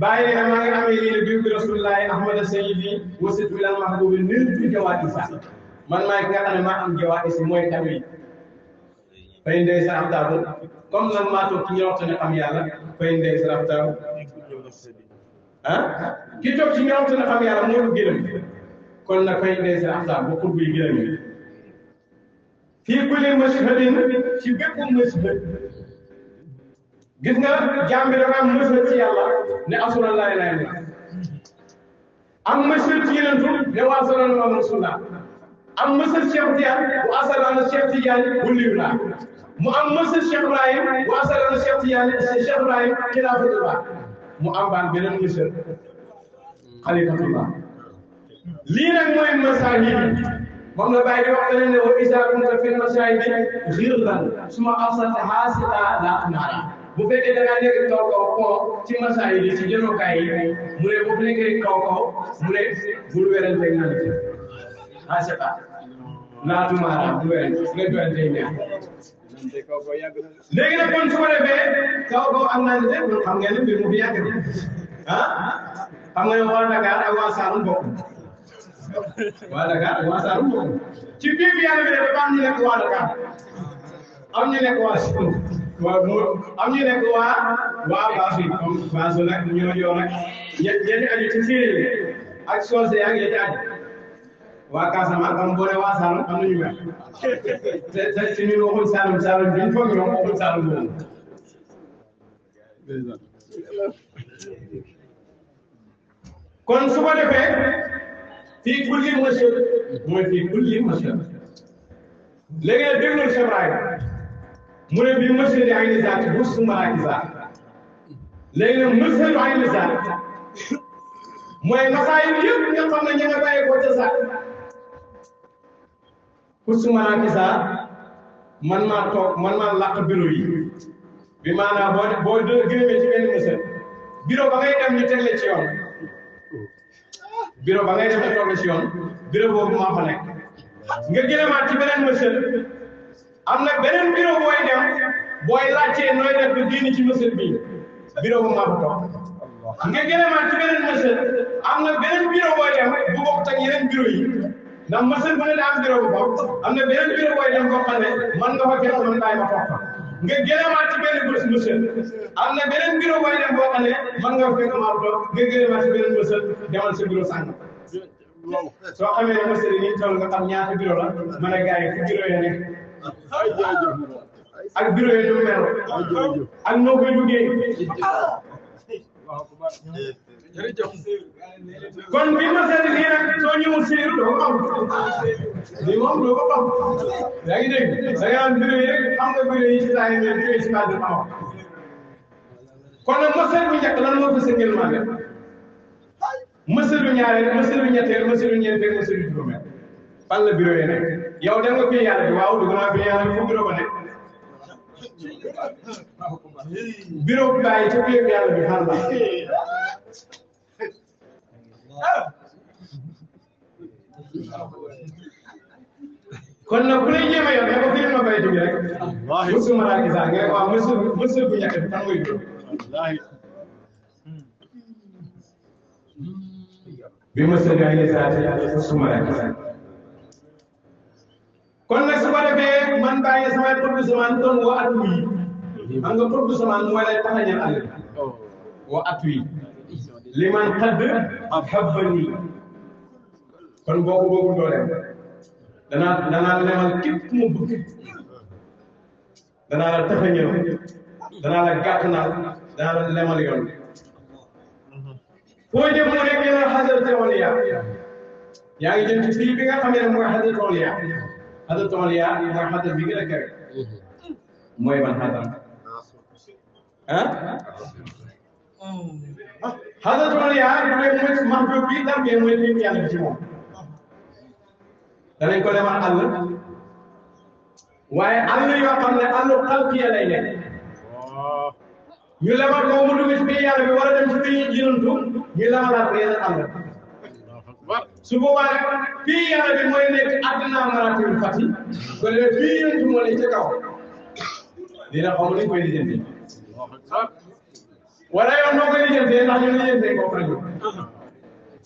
bàyyi ne maa ngi amee lii ne bi Rasulullahi Ahmad Sayyidi wasit bilal mahbubi nirtu jawaat isa man maay ki nga xam ne maa am jawaat isi mooy tamit fay ndey sa abdaabu comme nag maa toog ci ñi waxtu ne xam yàlla fay ndey sa abdaabu ah ki toog ci ñi waxtu ne xam yàlla moo gërëm kon nag fay ndey sa abdaabu bu xut buy gërëm fii kulli mashhadin ci bépp mashhad gis nga jaam bi dafa am mashhad ci yàlla ne asura laa ilaaha illa am mashhad ci yenentu ne waa sallallahu alayhi wa sallam am mashhad Cheikh Tidiane bu asalaana Cheikh Tidiane bu liw laa mu am mashhad Cheikh Ibrahim bu asalaana Cheikh Tidiane Cheikh Ibrahim xilaafatullah mu am baan beneen mashhad xalifatullah lii nag mooy masaahid moom la bàyyi di wax leneen ne wa izaa kunta fil masaahidi ghirran summa awsalta haasita la naara bu fekkee da ngaa nekk kaw koo ci masaahid yi ci jëlokaay yi mu ne bu nekkee kaw mu ne bul werante naan ci haasita laatu maara bu werante nga doyante ñaan léegi nag kon su ko defee kaw am naa ne de kon xam ngeen ne mbir mu fi yàgg de ah xam nga ne waa Dakar ak waa Saloum bokk waa Dakar ak waa Saloum bokk ci biir bi yàlla bi de dafa am ñu nekk waa Dakar am ñu nekk waa Saloum am ñu nekk waa Baasu comme Baasu nag ñoo yor nag ñenn aju ci séeréer ak soose ak yéen aju waa Casamance am boo nee waa Saloum am nañu mel te si ñun waxuñ Saloum biñ foog ñoom waxuñ Saloum boobu kon su ko defee fii kulli mashhad mooy fii kulli mashhad léegi nag déglu Cheikh Ibrahim mu ne bii mashhad yi ayni zaat bu sumaraaki zaat léegi nag mashhad ayni zaat mooy masaayil yëpp nga xam ne ña nga bàyyi ko ca zaat ku sumaraaki zaat man maa toog man maa làq bureau yi bi maanaam boo gërëmee ci benn mashhad bureau ba ngay dem ñu teg la ci yoon bureau ba ngay dem ñu toog la ci yoon bureau boobu maa fa nekk nga gërëmaat ci beneen mashhad am nag beneen bureau booy dem booy laajtee nooy def ba génn ci mashhad bi bureau bu maa fa toog nga gëlëmaat ci beneen mësal am na beneen bureau booy dem bu bokk ak yeneen bureau yi ndax mësal bu ne daa am bureau bu bokk am na beneen bureau booy dem boo xam ne man nga fa fekk man bàyyi ma toog nga gëlëmaat ci benn mësal am na beneen bureau booy dem boo xam ne man nga fa fekk ma toog nga gëlëmaat ci beneen mësal demal sa bureau sànq soo xamee ne mësal yi ni toll nga xam ñaata bureau la mën a gars yi fu bureau ya nekk ak bureau yi ñu mel ak noo koy duggee kon bi ma seet nii nag soo ñëwul séeru doo ko am lii moom doo ko am yaa ngi dégg da nga am bureau yi rek xam nga bureau yi ci saa yi ñoom ci ci cadre am kon nag mësal bu njëkk lan moo ko sëngeel maa def mësal bu ñaareel mësal bu ñetteel mësal bu ñeenteel mësal bu juróomeel fan la bureau yi nekk yow dem nga fii yàlla bi waaw dugg naa fii yàlla bi fu bureau ba nekk bureau bi bàyyi ca biir yàlla bi fan la kon nag ku lay jéem a yor ne ko fii ma bay jóge rek mësul ma laa gisaa nga ne waaw mësul bu ñàkk bi fan mooy bureau bi mësul gaa ngi saa ci mësul ma laa gisaa kon nag su ko defee man bàyyi samay produit semence doon woo at wi xam nga produit semence mooy lay taxañal àll woo at wi li man xadd xabbani kon boobu dooleem danaa lemal képp mu bëgg danaa la taxañal danaa la gàttanal danaa la lemal yoon foo jëm mu nekk yéen a xasal awliya yaa ngi jëm ci fii bi nga xam ne mooy xasal awliya xasal awliya mooy xasal bi gën a kawe mooy ban xasal ah xasal awliya mooy maxluuk bi tarbiyee mooy nit yàlla bi ci moom danañ ko demal àll waaye àll yoo xam ne àllu xalqiya lay nekk ñu lemal ko mu dugg ci biir yàlla bi war a dem ci biir jinantu ñu lemalaat ko yeneen àll su boobaa rek fii yàlla bi mooy nekk àddina maratibul fati ko le fii jinantu moo ne ca kaw dina xaw ma ni koy lijjanti wala yow noo koy lijjantee ndax ñu lijjantee ko rajo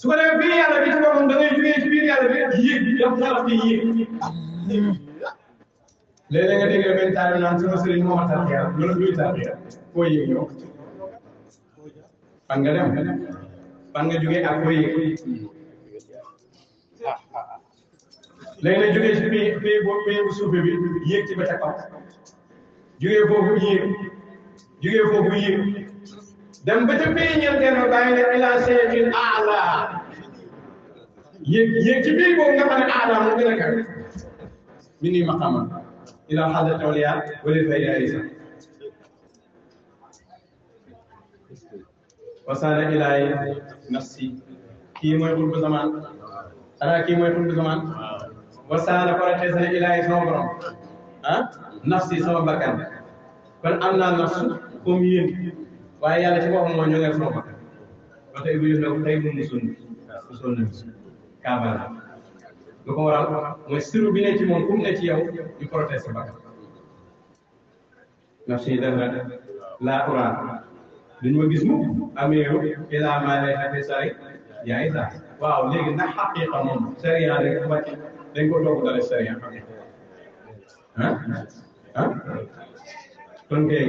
su ko defee fii yàlla bi ci boppam da ngay jugee ci biir yàlla bi yéeg def xaraf bi yéeg léeg-léeg nga dégg benn taal naan sama sëriñ moo ma tarxiya loolu luy tarxiya foo yéeg yow fan nga dem fan nga jugee ak foo yéeg léegi nag jugee ci fii bu suufe bi yéeg ci ba ca kaw jugee foofu yéeg dem ba ca biir ñeenteel ba bàyyi ne ila seexin aala yéeg ci biir boobu nga xam ne aala moo gën a kawe mi nii maqama ila xadrat awliya wala fayda isa wasaana ilaay nafsi kii mooy xutbu zaman xanaa kii mooy xutbu zaman wasaana protége na ilaay sama borom ah nafsi sama bakkan kon am naa nafsu comme yéen waaye yàlla ci boppam moo ñëwee sama bakkan ba tey bu ñu ne tey mu musul na kaabala lu ko waral mooy siru bi ne ci moom kum ne ci yow ñu protéger sa bakkan nafsi dara laa uraan duñu ma gis mu amiru ilaa maa lay xate sari yaa ngi sax waaw léegi ndax xaqiqa moom sariya rek wàcc dañ ko doog dale sariya kon kay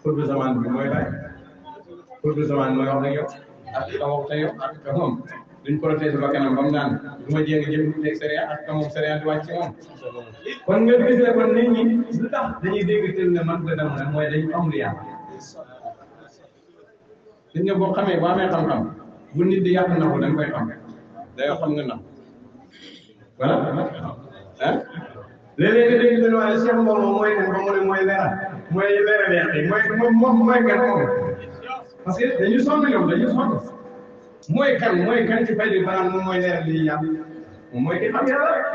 xutbu zaman bi mooy laaj xutbu zaman mooy wax ak yow ak ka wax te yow ak ka moom duñ protéger ba kanam ba mu naan du ma jéem a jëm teg sariya ak ka moom sariya di wàcc ci moom kon nga gis ne kon nit ñi lu tax dañuy dégg teel ne man da dem ne mooy dañu am lu yàlla gis nga boo xamee boo amee xam-xam bu nit di yàq na ko da nga koy xam day xam nga nax voilà ah léeg-léeg nga dégg benn waaye Cheikh Mbow moom mooy kan ba mu ne mooy leeral leex yi moom mooy kan moom parce que dañu sonn ñoom dañu sonn mooy kan ci fay di banaan moom mooy leeral li yàq moom mooy ki xam yàlla rek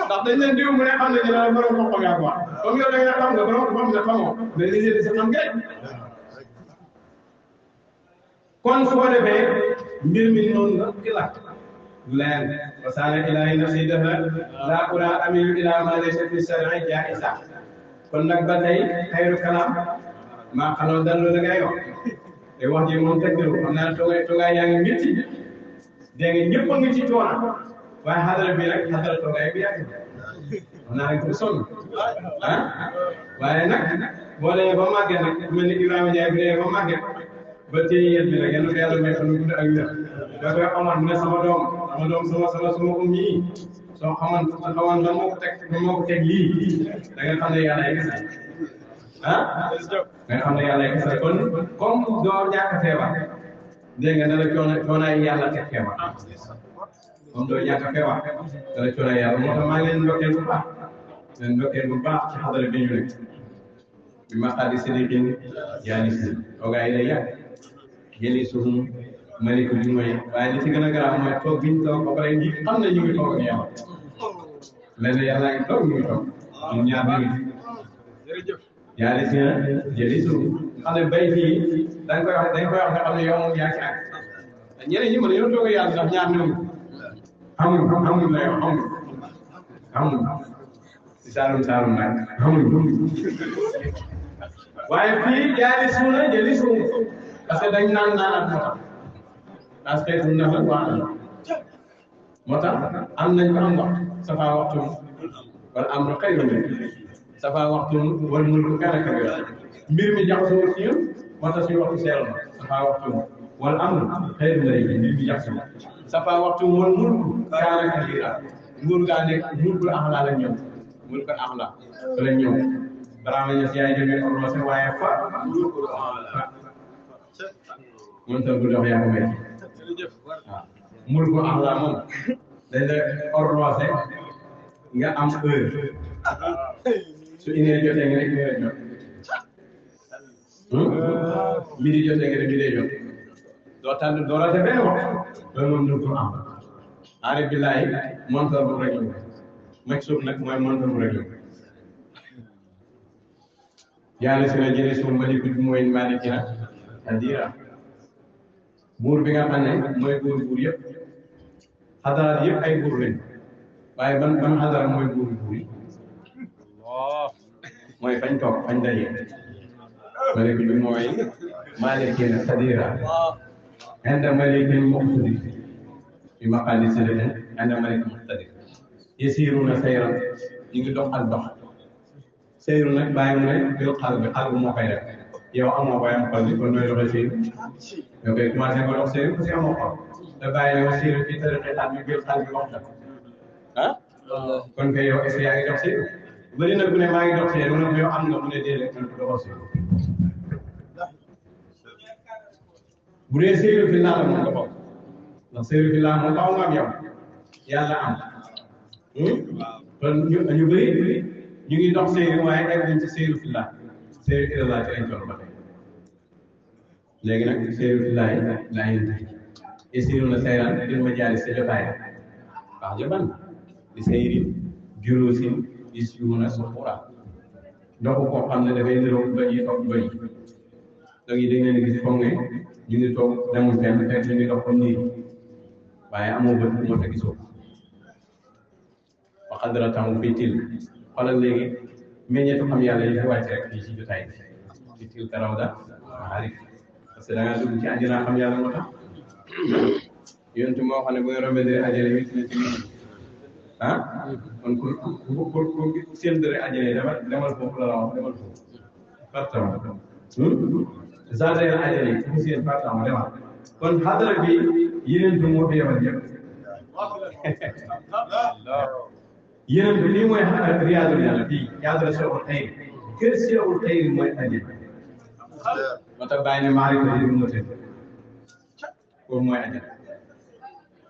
ndax dañ leen diw mu ne xam ne ñu la borom xam-xam yaa ko wax comme yow da nga xam nga borom xam ne xamoo dañ leen di sa xam ngeen kon su ko defee mbir mi noonu la ci lakk leen wasaana ilaahi nafsi dafa laa ura amilu ila ma laysa fi shar'i jaisa kon nag ba tey xayru kalaam maa xanoo dallu la ngay wax te wax ji moom teg na xam naa toogaay yaa ngi métti dégg nga ñëpp a ngi ci coono waaye xadara bi rek xadara toogaay bi yàgg xam naa rek du sonn waaye nag boo demee ba màggee nag mel ni Ibrahima Ndiaye bi demee ba màggee ba téye yéen bi nag yéen a ko yàlla may fan gudd ak wér da koy amoon mu ne sama doom sama um yi soo xamoon lan moo ko teg lii da nga xam ne yàlla ay kese da nga xam ne yàlla ay kese kon comme doo ñàkk feebar dégg nga ne la coonaay yàlla teg feebar comme doo ñàkk feebar ne la coonaay yàlla moo tax maa ngi leen ndokkeel bu baax ci xadara bi ñu nekk bi ma xaadi sidiqin yaa ni si toogaay lay yàgg jëli suñu maliku bi mooy waaye li ci gën a garaaw mooy toog biñ toog ba pare ñi xam ne ñu ngi toog ak yàlla léeg-léeg yàlla ngi toog ñu ngi toog ñun ñaar ñu ngi yaa ni si na jëli suñu xam ne bay fii dañ koy wax nga xam ne yow moom yaa ci ak ñeneen ñi mën nañoo toog ak yàlla ndax ñaar ñooñu xamuñ la yow xamuñ si saalum nag xamuñ waaye fii jaari suuna jëli suuna parce que dañ naan ak moo tax parce que du nax la waa moo tax am nañ ko am wax safa waxtu wala am na xëy na safa waxtu wala mun ko kaana kabira mbir mi jaxasoo ci ñun moo tax suñu waxtu seeral na safa waxtu wala am na xëy na mbir mi jaxasoo safa waxtu wala mun ko kaana kabira nguur gaa nekk nguur bu axlaa la ñëw nguur ko axlaa fa la ñëw balaa ma ñëw si yaay jógee orlosé waaye fa moom tam bu dox yaa ko may waaw mul ko am la moom dañ la orlosé nga am heure su une heure jotee nga ne une heure jot midi jotee nga ne midi jot doo tànn doo rate benn wax loolu moom mul ko am aarif billahi montor bu rek maj suuf nag mooy montor bu rek yàlla si la jëlee suuf maliku bi mooy malikina adira buur bi nga xam ne mooy buur yëpp xadaraat yëpp ay buur lañ waaye ban xadara mooy buur yi mooy fañ toog fañ daje maliku bi mooy malikina adira inda malikin muqtadir bi maqaadi silatin inda malikin muqtadir yasiruna sayran ñu ngi dox ak dox seyru nag bàyyi mu ne bil xal bi moo koy def yow amoo bàyyam xol bi kon nooy doxee seyru yow koy commencé ko dox seyru parce que amoo xol te bàyyi ne wax seyru fii tariqi xal bi bil xal bi wax la kon kay yow est-ce que yaa ngi dox seyru bëri na ku ne maa ngi dox seyru mu ne yow am nga mu ne déedéet man ko doxoo seyru bu dee seyru fi laa la moom nga bokk ndax seyru fi laa moom faaw nga am yow yàlla am kon ñu bëri ñu ngi dox seyru waaye egg nañ ci seyru fillah seyru ilallah ci lañ toll ba tey léegi nag seyru fillah laa yéen yasiru na sayran dil ma jaari sa jotaay wax jaban di seyri juróosin is yuuna suxura ndoxu koo xam ne dafay niroo doñi toog doñi donc yi dañ leen gis foog ne ñu ngi toog demul fenn fekk ñu ngi dox comme nii waaye amoo bët moo ta gisoo wa xadratahu fii til xoolal léegi meññeetu xam yàlla yi fi wàcc rek fii ci jotaay bi til tarawda maarif parce que da ngaa dugg ci àjjana xam yàlla moo tax yonent moo xam ne bu nga rombee dere àjjana yi ci nit kon ku seen dere àjjana yi demal foofu la wax demal foofu partant zaada ya àjjana yi ku seen partant demal kon xadara bi yeneen du moo fi yebal yëpp yeneen bi lii mooy riyaadul yàlla fii yàlla seewul xëy kër seewul xëy mooy àjjana moo tax bàyyi ne maarifa yi mu tëdd foofu mooy àjjana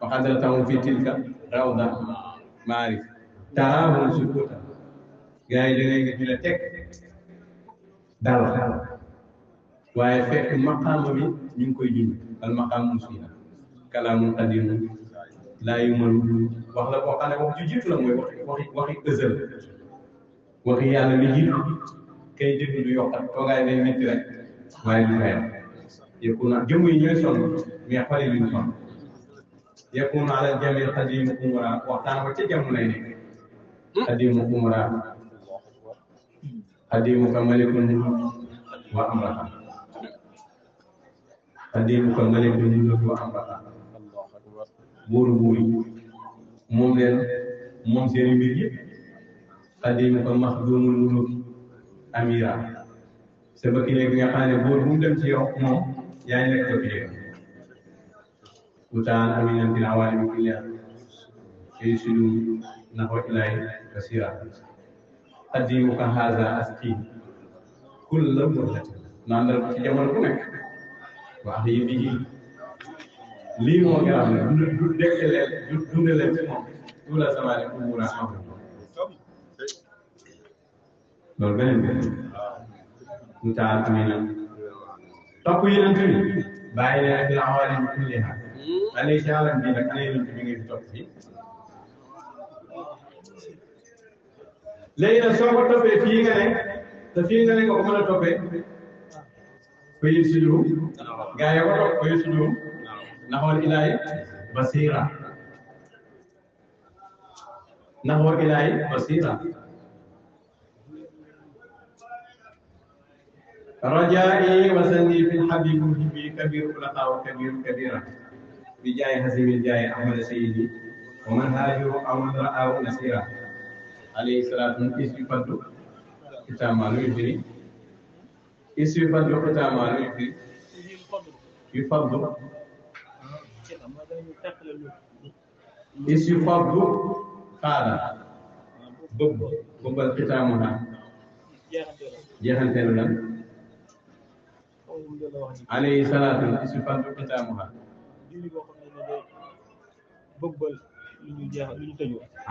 wa xadratahu fi tilka rawda maarif taraahum sukuta gars yi da ngay gis ñu la teg dal waaye fekk maqaama bi ñu ngi koy junj al maqaam musina kalaamun qadimun laa yumalu wax la boo xam ne wax ju jiitu la mooy waxi ësël waxi yàlla li jiitu kay déglu du yokkat toogaay day métti rek waaye du fayal yakuna jëmm yi ñooy sonn mais xol yi duñ sonn yakuna ala jamil xadimu umra waxtaan ba ca jàmm lay nekk xadimu umra xadimu ka malikun wa amraka xadimu ko malik bi ñu doon am baax buuru buur yi moom leen moom seen mbir yëpp xadimu ko maxdumul muluk amira sa bëkk léegi nga xam ne buur bu mu dem ci yow moom yaa ngi nekk bëkk léegi utaan aminan bil awalimi kulliha yusilu nahwa ilahi basira xadimu ko haza aski kulla murlatin naan dal ci jamono bu nekk wax yi bi lii moo gën a am ne du dekk leen du dund leen ci moom tout la samaane pour mun a am loolu beneen bi mu taal amina topp yeneen bi bàyyi leen fi awalim kulliha alay ci alam bi nag ana yeneen bi ngay fi topp fii léegi nag soo ko toppee fii nga ne te fii nga ne nga ko mën a toppee koy suñu gaa yi ko topp koy suñu naxwal ilaahi basira naxwal ilaahi basira رجائي وسني في الحبيب محبي كبير خلقاء كبير كبيرا بجاي حسيم الجاي احمد سيدي ومن هاجر او من رآه نسيرا عليه الصلاه والسلام يفضل كتاب يفري يفضل كتاب يفضل يفضل قال بب الختامها jeexanteelu lan alayhi salaatu isfadu kitaamuha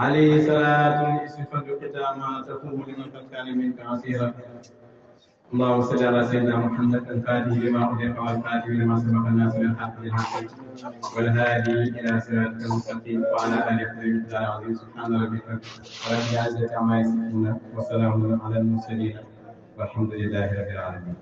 alayhi salaatu isfadu kitaamuha tafumu liman qad kaana minka asira اللهم صل على سيدنا محمد الفاتح لما أغلق والخاتم لما سبق الناس من الحق بالحق والهادي إلى صراطك المستقيم وعلى آله وصحبه العظيم سبحان ربك رب العزة عما يصفون وسلام على المرسلين والحمد لله رب العالمين